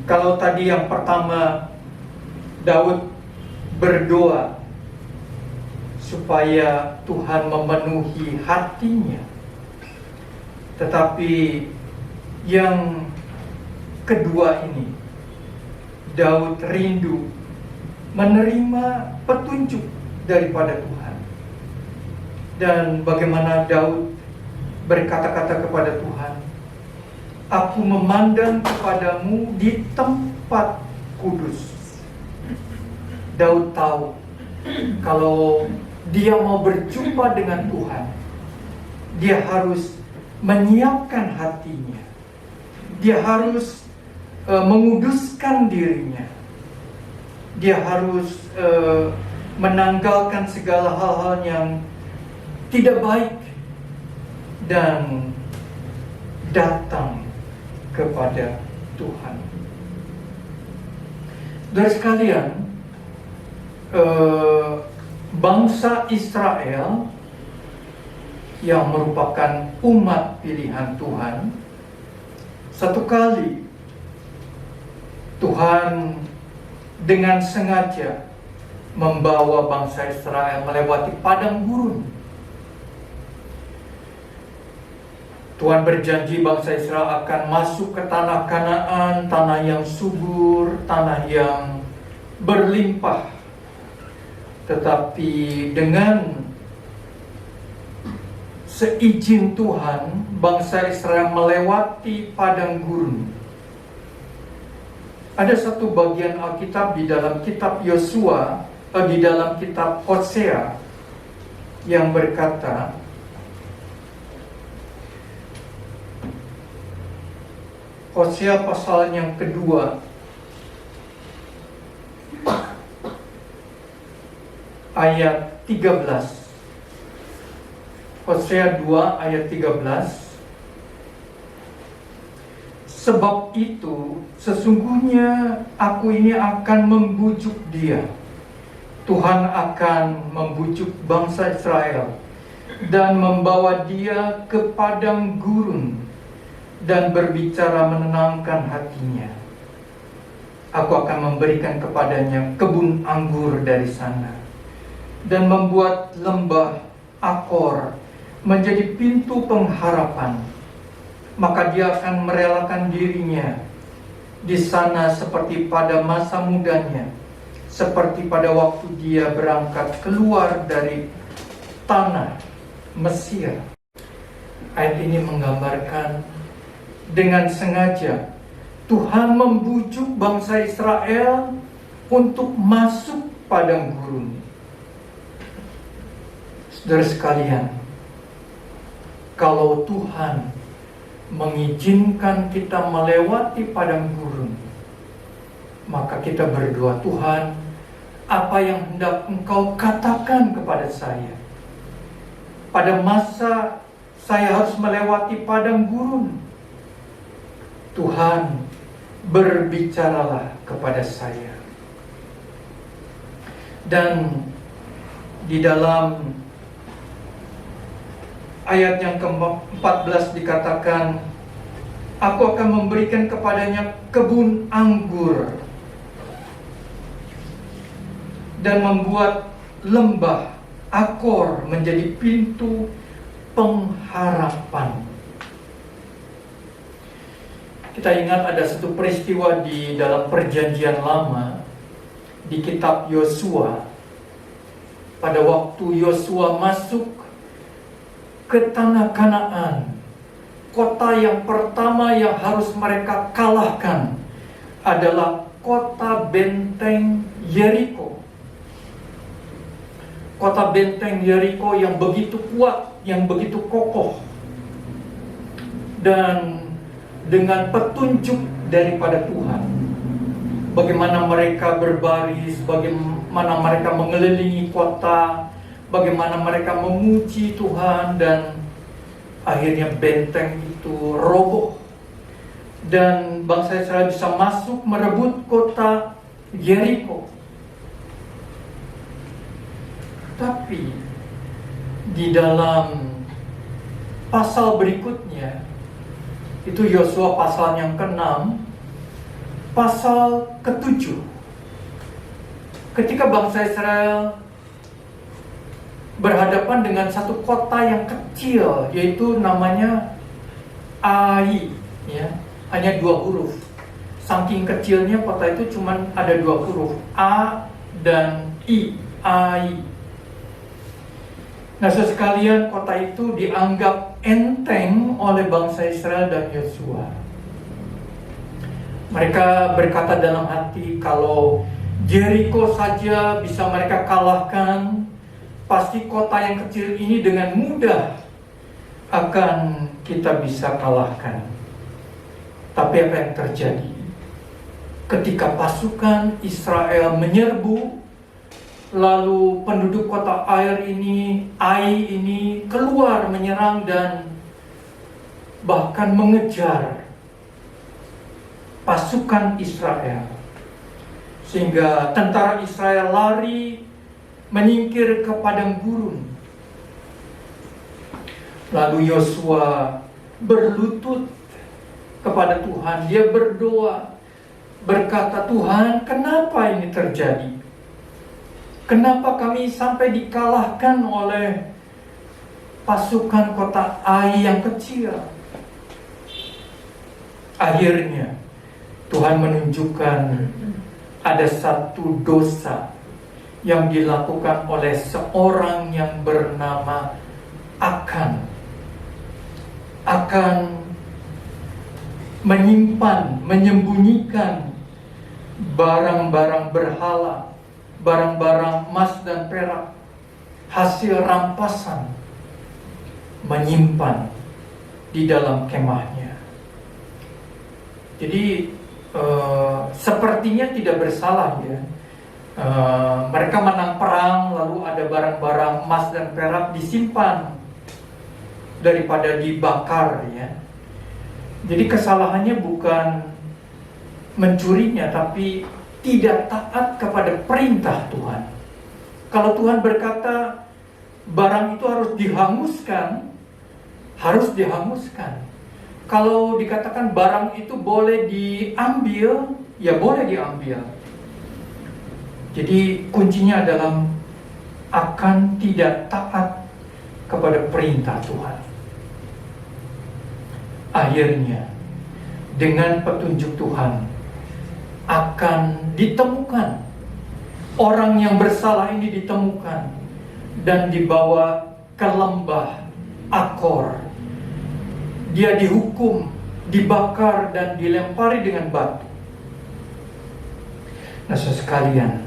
Kalau tadi yang pertama, Daud berdoa supaya Tuhan memenuhi hatinya. Tetapi yang kedua ini, Daud rindu menerima petunjuk daripada Tuhan. Dan bagaimana Daud berkata-kata kepada Tuhan, aku memandang kepadamu di tempat kudus. Daud tahu kalau dia mau berjumpa dengan Tuhan, dia harus menyiapkan hatinya, dia harus menguduskan dirinya, dia harus menanggalkan segala hal-hal yang tidak baik dan datang kepada Tuhan. Saudara sekalian, bangsa Israel yang merupakan umat pilihan Tuhan, satu kali Tuhan dengan sengaja membawa bangsa Israel melewati padang gurun. Tuhan berjanji bangsa Israel akan masuk ke tanah Kanaan, tanah yang subur, tanah yang berlimpah. Tetapi dengan seizin Tuhan, bangsa Israel melewati padang gurun. Ada satu bagian Alkitab di dalam kitab Yosua, di dalam kitab Hosea yang berkata, Hosea pasal yang kedua ayat 13. Hosea 2 ayat 13. Sebab itu sesungguhnya aku ini akan membujuk dia. Tuhan akan membujuk bangsa Israel dan membawa dia ke padang gurun dan berbicara menenangkan hatinya. Aku akan memberikan kepadanya kebun anggur dari sana dan membuat lembah Akor menjadi pintu pengharapan. Maka dia akan merelakan dirinya di sana seperti pada masa mudanya, seperti pada waktu dia berangkat keluar dari tanah Mesir. Ayat ini menggambarkan dengan sengaja Tuhan membujuk bangsa Israel untuk masuk padang gurun. Saudara sekalian, kalau Tuhan mengizinkan kita melewati padang gurun, maka kita berdoa, Tuhan, apa yang hendak Engkau katakan kepada saya? Pada masa saya harus melewati padang gurun, Tuhan, berbicaralah kepada saya. Dan di dalam ayat yang ke-14 dikatakan, aku akan memberikan kepadanya kebun anggur dan membuat lembah Akor menjadi pintu pengharapan. Kita ingat ada satu peristiwa di dalam Perjanjian Lama di kitab Yosua. Pada waktu Yosua masuk ke tanah Kanaan, kota yang pertama yang harus mereka kalahkan adalah kota benteng Yeriko. Kota benteng Yeriko yang begitu kuat, yang begitu kokoh. Dan dengan petunjuk daripada Tuhan, bagaimana mereka berbaris, bagaimana mereka mengelilingi kota, bagaimana mereka memuji Tuhan, dan akhirnya benteng itu roboh dan bangsa Israel bisa masuk merebut kota Yeriko. Tapi di dalam pasal berikutnya, itu Yosua pasal yang ke-6, pasal ke-7, ketika bangsa Israel berhadapan dengan satu kota yang kecil, yaitu namanya Ai, ya, hanya 2 huruf. Saking kecilnya kota itu cuma ada 2 huruf, A dan I, Ai. Nah, sekalian, kota itu dianggap enteng oleh bangsa Israel dan Yosua. Mereka berkata dalam hati, kalau Jericho saja bisa mereka kalahkan, pasti kota yang kecil ini dengan mudah akan kita bisa kalahkan. Tapi apa yang terjadi? Ketika pasukan Israel menyerbu, lalu penduduk kota Ai ini keluar menyerang dan bahkan mengejar pasukan Israel, sehingga tentara Israel lari menyingkir ke padang gurun. Lalu Yosua berlutut kepada Tuhan. Dia berdoa, berkata, Tuhan, kenapa ini terjadi? Kenapa kami sampai dikalahkan oleh pasukan kota Ai yang kecil? Akhirnya Tuhan menunjukkan ada satu dosa yang dilakukan oleh seorang yang bernama Akan. Akan menyimpan, menyembunyikan barang-barang berhala, barang-barang emas dan perak, hasil rampasan, menyimpan di dalam kemahnya. Jadi sepertinya tidak bersalah, ya. Mereka menang perang, lalu ada barang-barang emas dan perak disimpan daripada dibakar, ya. Jadi kesalahannya bukan mencurinya, tapi tidak taat kepada perintah Tuhan. Kalau Tuhan berkata barang itu harus dihanguskan, harus dihanguskan. Kalau dikatakan barang itu boleh diambil, ya boleh diambil. Jadi kuncinya adalah akan tidak taat kepada perintah Tuhan. Akhirnya dengan petunjuk Tuhan akan ditemukan, orang yang bersalah ini ditemukan dan dibawa ke lembah Akor. Dia dihukum, dibakar dan dilempari dengan batu. Nah, sekalian,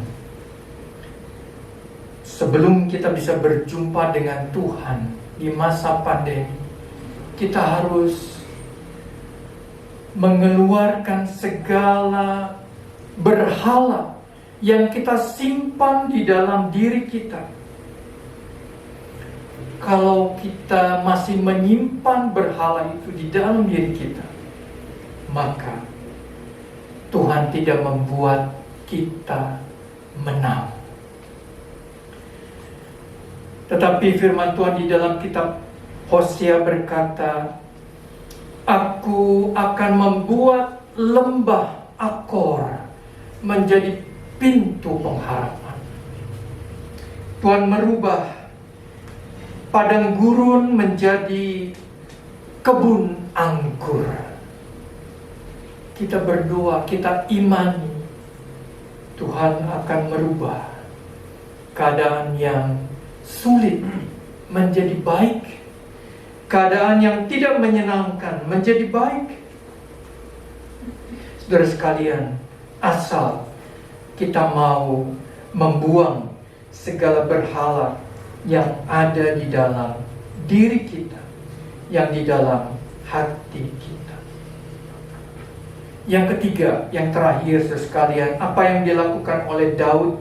sebelum kita bisa berjumpa dengan Tuhan di masa pandemi, kita harus mengeluarkan segala berhala yang kita simpan di dalam diri kita. Kalau kita masih menyimpan berhala itu di dalam diri kita, maka Tuhan tidak membuat kita menang. Tetapi firman Tuhan di dalam kitab Hosea berkata, Aku akan membuat lembah Akor menjadi pintu pengharapan. Tuhan merubah padang gurun menjadi kebun anggur. Kita berdoa, kita imani Tuhan akan merubah keadaan yang sulit menjadi baik, keadaan yang tidak menyenangkan menjadi baik. Saudara sekalian, asal kita mau membuang segala berhala yang ada di dalam diri kita, yang di dalam hati kita. Yang ketiga, yang terakhir saudara sekalian, apa yang dilakukan oleh Daud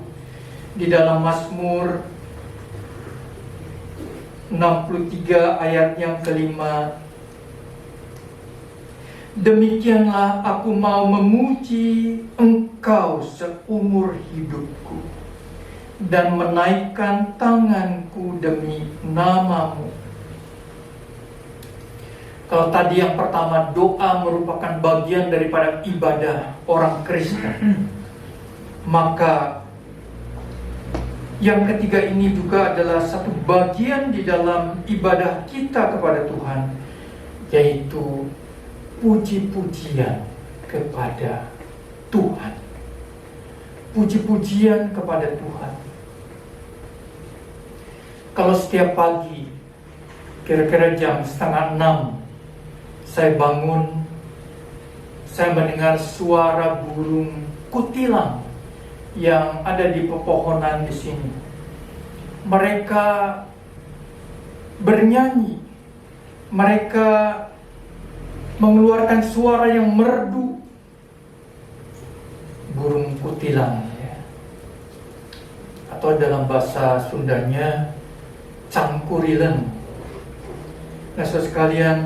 di dalam Mazmur 63 ayat yang kelima. Demikianlah aku mau memuji Engkau seumur hidupku dan menaikkan tanganku demi nama-Mu. Kalau tadi yang pertama, doa merupakan bagian daripada ibadah orang Kristen, maka yang ketiga ini juga adalah satu bagian di dalam ibadah kita kepada Tuhan, yaitu puji-pujian kepada Tuhan. Puji-pujian kepada Tuhan. Kalau setiap pagi, kira-kira jam 5:30, saya bangun, saya mendengar suara burung kutilang yang ada di pepohonan di sini. Mereka bernyanyi, mereka mengeluarkan suara yang merdu. Burung kutilang, ya. Atau dalam bahasa Sundanya cangkurilen. Nah, saudara sekalian,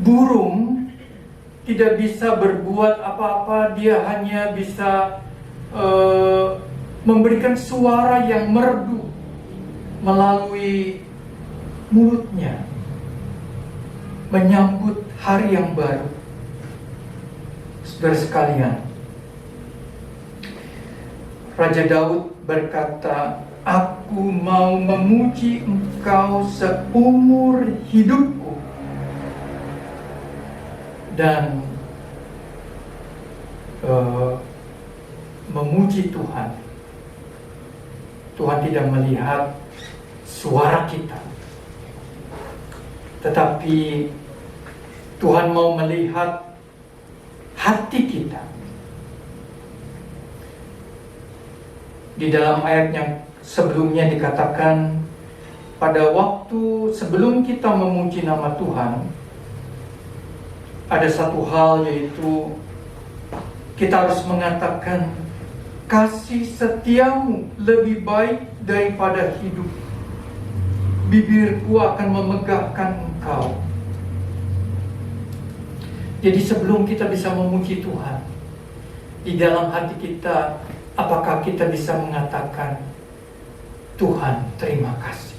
burung tidak bisa berbuat apa-apa, dia hanya bisa memberikan suara yang merdu melalui mulutnya, menyambut hari yang baru. Saudara sekalian, Raja Daud berkata, Aku mau memuji Engkau seumur hidupku. Dan memuji Tuhan. Tuhan tidak melihat suara kita, tetapi Tuhan mau melihat hati kita. Di dalam ayat yang sebelumnya dikatakan, pada waktu sebelum kita memuji nama Tuhan, ada satu hal, yaitu kita harus mengatakan, kasih setiamu lebih baik daripada hidup. Bibirku akan memegahkan Engkau. Jadi sebelum kita bisa memuji Tuhan, di dalam hati kita, apakah kita bisa mengatakan, Tuhan terima kasih.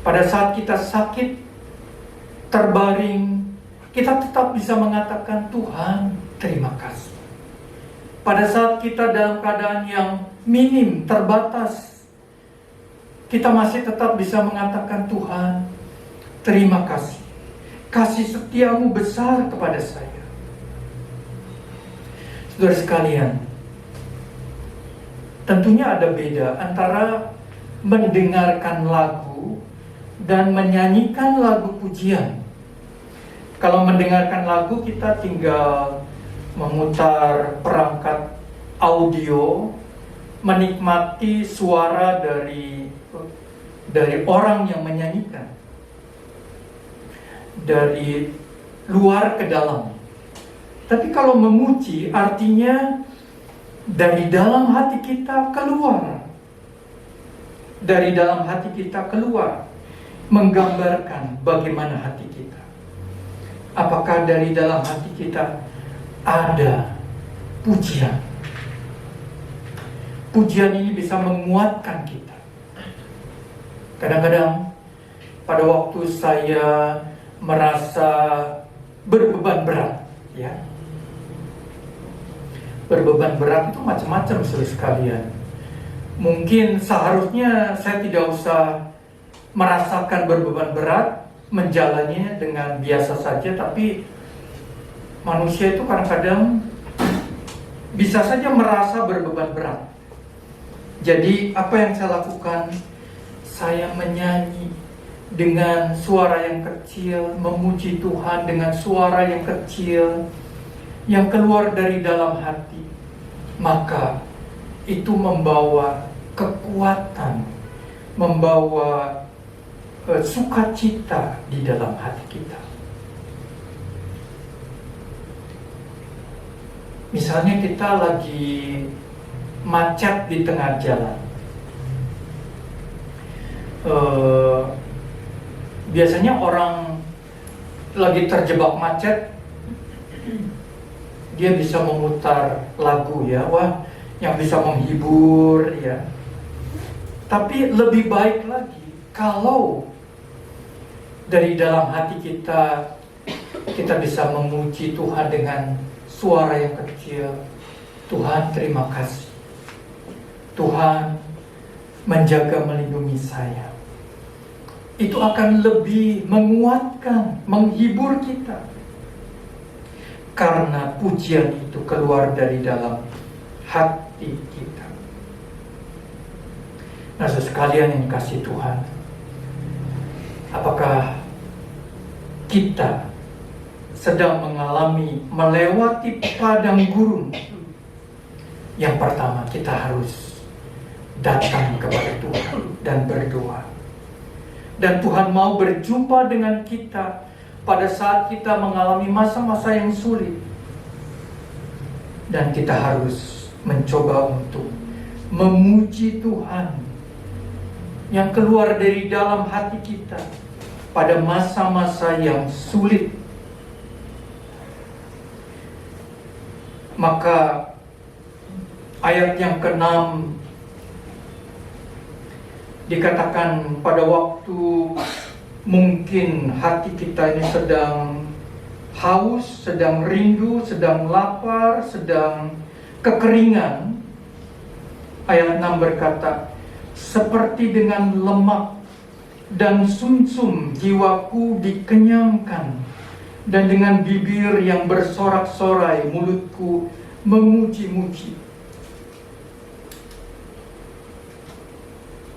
Pada saat kita sakit, terbaring, kita tetap bisa mengatakan, Tuhan terima kasih. Pada saat kita dalam keadaan yang minim, terbatas, kita masih tetap bisa mengatakan, Tuhan terima kasih. Kasih setiamu besar kepada saya. Saudara sekalian, tentunya ada beda antara mendengarkan lagu dan menyanyikan lagu pujian. Kalau mendengarkan lagu, kita tinggal memutar perangkat audio, menikmati suara dari orang yang menyanyikan, dari luar ke dalam. Tapi kalau memuji artinya dari dalam hati kita keluar. Dari dalam hati kita keluar, menggambarkan bagaimana hati kita. Apakah dari dalam hati kita ada pujian? Pujian ini bisa menguatkan kita. Kadang-kadang pada waktu saya merasa berbeban berat, ya, berbeban berat itu macam-macam, saudara sekalian. Mungkin seharusnya saya tidak usah merasakan berbeban berat, menjalaninya dengan biasa saja, tapi manusia itu kadang-kadang bisa saja merasa berbeban berat. Jadi apa yang saya lakukan? Saya menyanyi dengan suara yang kecil, memuji Tuhan dengan suara yang kecil, yang keluar dari dalam hati. Maka itu membawa kekuatan, membawa sukacita di dalam hati kita. Misalnya kita lagi macet di tengah jalan. Biasanya orang lagi terjebak macet, dia bisa memutar lagu, ya, wah, yang bisa menghibur, ya. Tapi lebih baik lagi kalau dari dalam hati kita bisa memuji Tuhan dengan suara yang kecil. Tuhan, terima kasih. Tuhan menjaga, melindungi saya. Itu akan lebih menguatkan, menghibur kita. Karena pujian itu keluar dari dalam hati kita. Nah, sekalian yang kasih Tuhan, apakah kita sedang melewati padang gurun? Yang pertama, kita harus datang kepada Tuhan dan berdoa. Dan Tuhan mau berjumpa dengan kita pada saat kita mengalami masa-masa yang sulit. Dan kita harus mencoba untuk memuji Tuhan yang keluar dari dalam hati kita pada masa-masa yang sulit. Maka ayat yang ke-6 dikatakan pada waktu mungkin hati kita ini sedang haus, sedang rindu, sedang lapar, sedang kekeringan. Ayat 6 berkata, seperti dengan lemak dan sumsum jiwaku dikenyangkan, dan dengan bibir yang bersorak-sorai mulutku memuji-muji.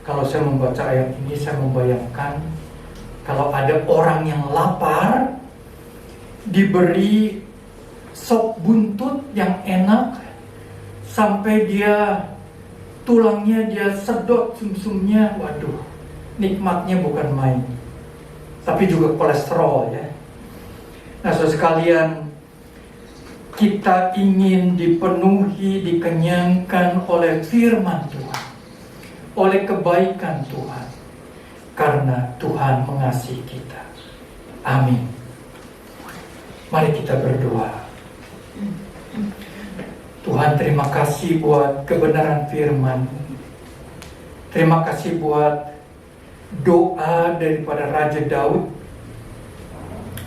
Kalau saya membaca ayat ini, saya membayangkan kalau ada orang yang lapar, diberi sop buntut yang enak, sampai dia tulangnya dia sedot sumsumnya, waduh, nikmatnya bukan main. Tapi juga kolesterol, ya. Nah, saudara sekalian, kita ingin dipenuhi, dikenyangkan oleh firman Tuhan, oleh kebaikan Tuhan, karena Tuhan mengasihi kita. Amin. Mari kita berdoa. Tuhan, terima kasih buat kebenaran firman. Terima kasih buat doa daripada Raja Daud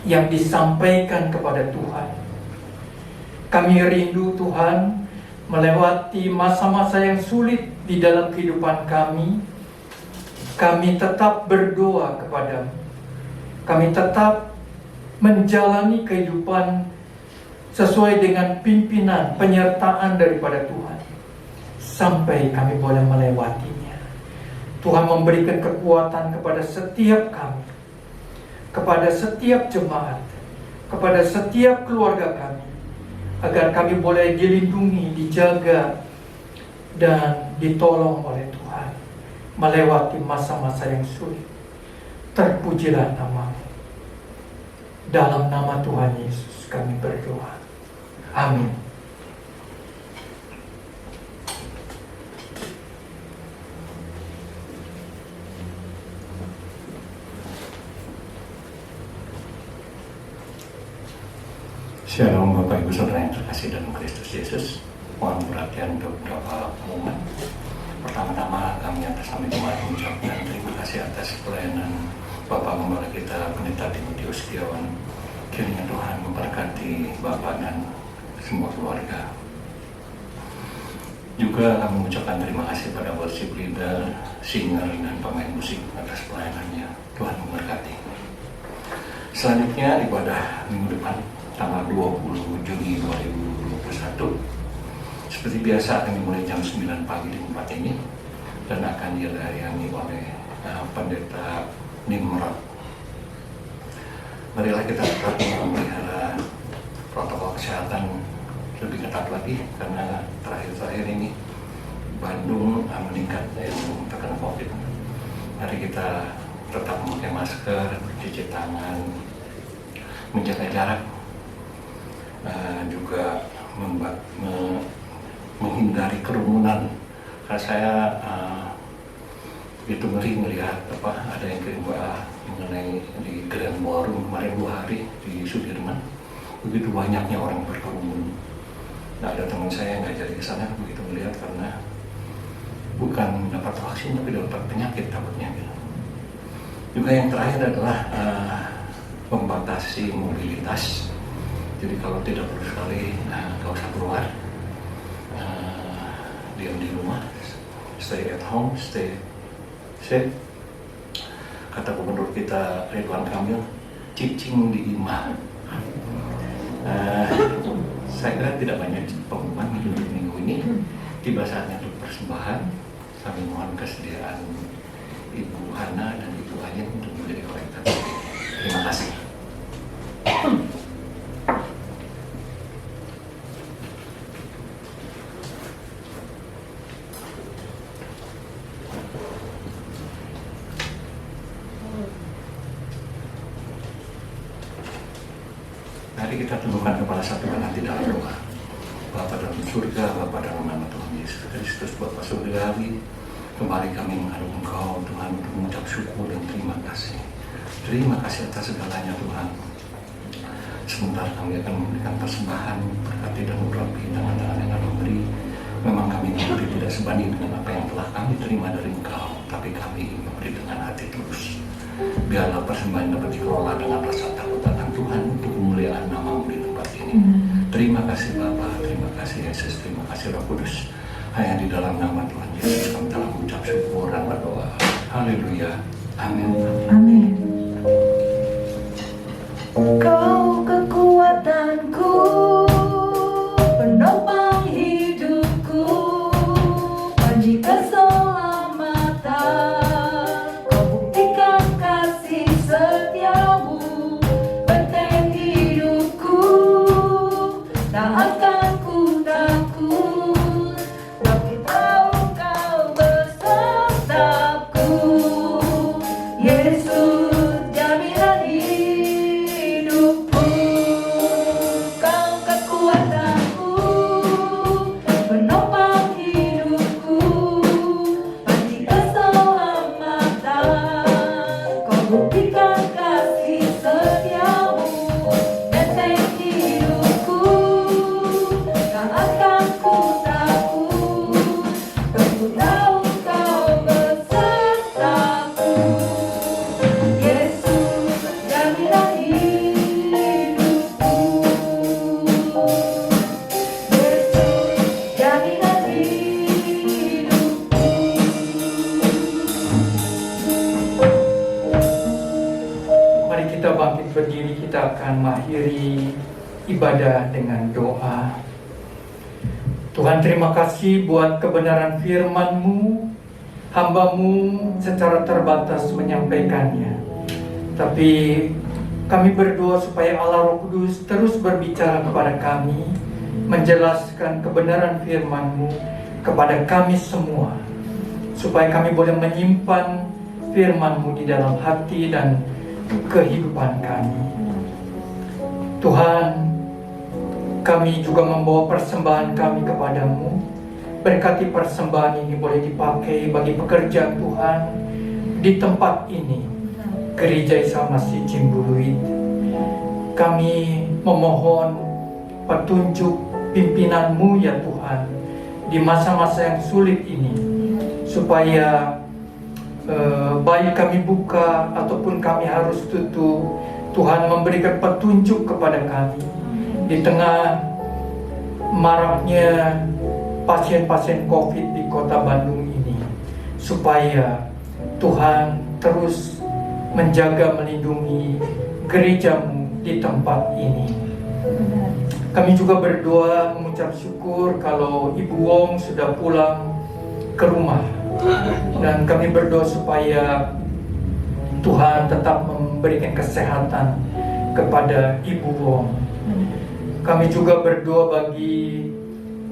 yang disampaikan kepada Tuhan. Kami rindu, Tuhan, melewati masa-masa yang sulit di dalam kehidupan kami. Kami tetap berdoa kepadamu. Kami tetap menjalani kehidupan sesuai dengan pimpinan, penyertaan daripada Tuhan, sampai kami boleh melewatinya. Tuhan memberikan kekuatan kepada setiap kami, kepada setiap jemaat, kepada setiap keluarga kami, agar kami boleh dilindungi, dijaga, dan ditolong oleh Tuhan melewati masa-masa yang sulit. Terpujilah nama-Mu. Dalam nama Tuhan Yesus kami berdoa. Amin. Shalom Bapak Ibu Saudara yang terkasih dalam Kristus Yesus. Mohon perhatian untuk beberapa pengumuman. Pertama-tama kami atas nama jemaat mengucapkan terima kasih atas pelayanan Bapak Gembala kita Pendeta Timotius Setiawan. Kiranya Tuhan memberkati Bapak dan semua keluarga. Juga kami mengucapkan terima kasih pada worship leader, singer, dan pemain musik atas pelayanannya. Tuhan memberkati. Selanjutnya ibadah minggu depan tanggal 20 Juni 2021. Seperti biasa akan dimulai jam 9 pagi di tempat ini dan akan dilayani oleh Pendeta Nimrod. Marilah kita tetap memelihara protokol kesehatan lebih ketat lagi karena terakhir-terakhir ini Bandung meningkat yang terkena COVID. Mari kita tetap memakai masker, cuci tangan, menjaga jarak, juga menghindari kerumunan. Karena saya itu ngeri melihat ada yang kirim mengenai di Grand Ballroom kemarin 2 hari di Sudirman, begitu banyaknya orang berkerumun. Nah, ada teman saya yang nggak jadi ke sana begitu melihat karena bukan dapat vaksin tapi dapat penyakit takutnya. Juga yang terakhir adalah membatasi mobilitas. Jadi kalau tidak perlu sekali nggak usah keluar, diam di rumah, stay at home, stay safe. Kata gubernur kita Ridwan Kamil, cicing di imah. Saya kira tidak banyak pengumuman minggu ini. Tiba saatnya untuk persembahan. Kami mohon kesediaan Ibu Hana dan Ibu Ayin untuk menjadi kolektor. Terima kasih. Mari kita tundukkan kepala satu dan hati dalam doa. Bapa dalam surga, Bapa dalam nama Tuhan Yesus Kristus, Bapa surgawi, kembali kami menghadap Engkau Tuhan untuk mengucap syukur dan terima kasih. Terima kasih atas segalanya Tuhan. Sebentar kami akan memberikan persembahan, berkati dan urapi tangan-tangan yang kami beri. Memang kami memberi tidak sebanding dengan apa yang telah kami terima dari Engkau, tapi kami memberi dengan hati tulus. Biarlah persembahan dapat dikelola dengan rasa takut akan Tuhan untuk kemuliaan nama-Mu di tempat ini. Terima kasih Bapa, terima kasih Yesus, terima kasih Roh Kudus. Hanya di dalam nama Tuhan Yesus kami telah mengucap syukur dan berdoa. Haleluya. Amin. Amin. Kau kekuatanku, penopang hidupku, panji keselamatan. Kau buktikan kasih setiamu, benteng hidupku, tak akan ku takut, tapi tahu kau besertaku. Yesus jaminan hidupku, kau kekuatanku, penopang hidupku, panji keselamatan. Kau buktikan kasih setiamu, benteng hidupku, tak akan ku takut, aku tahu kau besertaku. Yesus jaminan hidupku, Yesus jaminan hidupku. Mari kita bangkit berdiri, kita akan mengakhiri ibadah dengan doa. Tuhan, terima kasih buat kebenaran firman-Mu. Hamba-Mu secara terbatas menyampaikannya, tapi kami berdoa supaya Allah Roh Kudus terus berbicara kepada kami, menjelaskan kebenaran firman-Mu kepada kami semua, supaya kami boleh menyimpan firman-Mu di dalam hati dan kehidupan kami. Tuhan, kami juga membawa persembahan kami kepadamu. Berkati persembahan ini boleh dipakai bagi pekerjaan Tuhan di tempat ini, Gereja Isa Masih Cimbuluit. Kami memohon petunjuk pimpinan-Mu ya Tuhan di masa-masa yang sulit ini, supaya baik kami buka ataupun kami harus tutup, Tuhan memberikan petunjuk kepada kami di tengah maraknya pasien-pasien COVID di kota Bandung ini, supaya Tuhan terus menjaga, melindungi gereja-Mu di tempat ini. Kami juga berdoa mengucap syukur kalau Ibu Wong sudah pulang ke rumah, dan kami berdoa supaya Tuhan tetap memberikan kesehatan kepada Ibu Wong. Kami juga berdoa bagi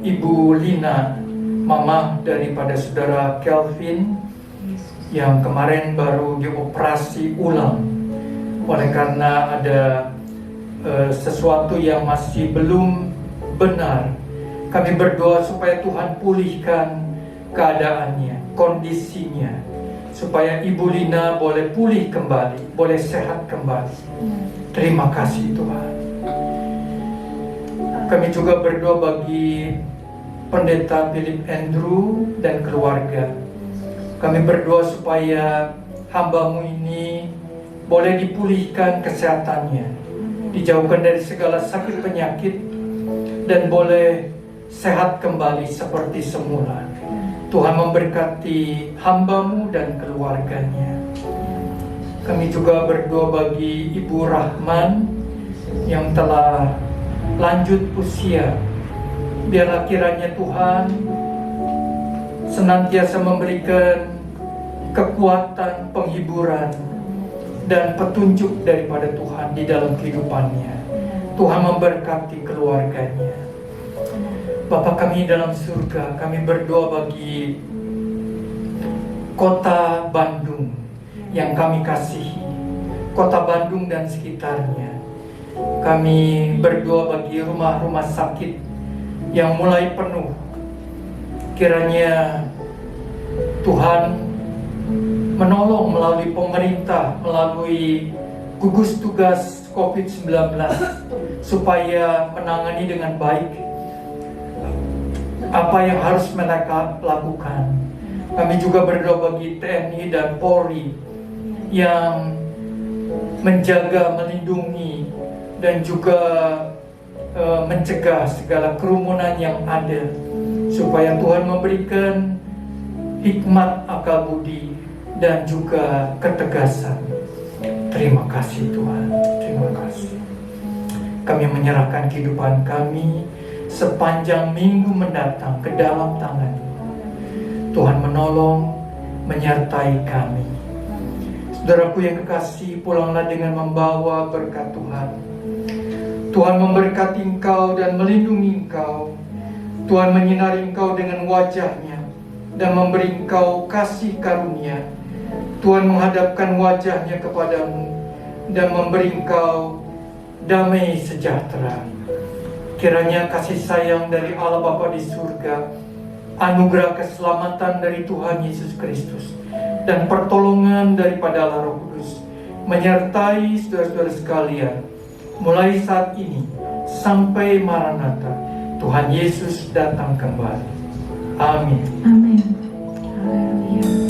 Ibu Lina, mama daripada saudara Kelvin yang kemarin baru dioperasi ulang oleh karena ada sesuatu yang masih belum benar. Kami berdoa supaya Tuhan pulihkan keadaannya, kondisinya, supaya Ibu Lina boleh pulih kembali, boleh sehat kembali. Terima kasih Tuhan. Kami juga berdoa bagi Pendeta Philip Andrew dan keluarga. Kami berdoa supaya hamba-Mu ini boleh dipulihkan kesehatannya, dijauhkan dari segala sakit penyakit, dan boleh sehat kembali seperti semula. Tuhan memberkati hamba-Mu dan keluarganya. Kami juga berdoa bagi Ibu Rahman yang telah lanjut usia. Biarlah kiranya Tuhan senantiasa memberikan kekuatan, penghiburan, dan petunjuk daripada Tuhan di dalam kehidupannya. Tuhan memberkati keluarganya. Bapa kami dalam surga, kami berdoa bagi kota Bandung yang kami kasihi, kota Bandung dan sekitarnya. Kami berdoa bagi rumah-rumah sakit yang mulai penuh. Kiranya Tuhan menolong melalui pemerintah, melalui gugus tugas COVID-19, supaya menangani dengan baik apa yang harus mereka lakukan. Kami juga berdoa bagi TNI dan Polri yang menjaga, melindungi, dan juga mencegah segala kerumunan yang ada, supaya Tuhan memberikan hikmat, akal budi, dan juga ketegasan. Terima kasih Tuhan, terima kasih. Kami menyerahkan kehidupan kami sepanjang minggu mendatang ke dalam tangan-Mu. Tuhan menolong, menyertai kami. Saudaraku yang kekasih, pulanglah dengan membawa berkat Tuhan. Tuhan memberkati engkau dan melindungi engkau. Tuhan menyinari engkau dengan wajah-Nya dan memberi engkau kasih karunia. Tuhan menghadapkan wajah-Nya kepadamu dan memberi engkau damai sejahtera. Kiranya kasih sayang dari Allah Bapa di surga, anugerah keselamatan dari Tuhan Yesus Kristus, dan pertolongan daripada Allah Roh Kudus menyertai saudara-saudara sekalian, mulai saat ini sampai Maranatha, Tuhan Yesus datang kembali. Amin. Amin. Haleluya.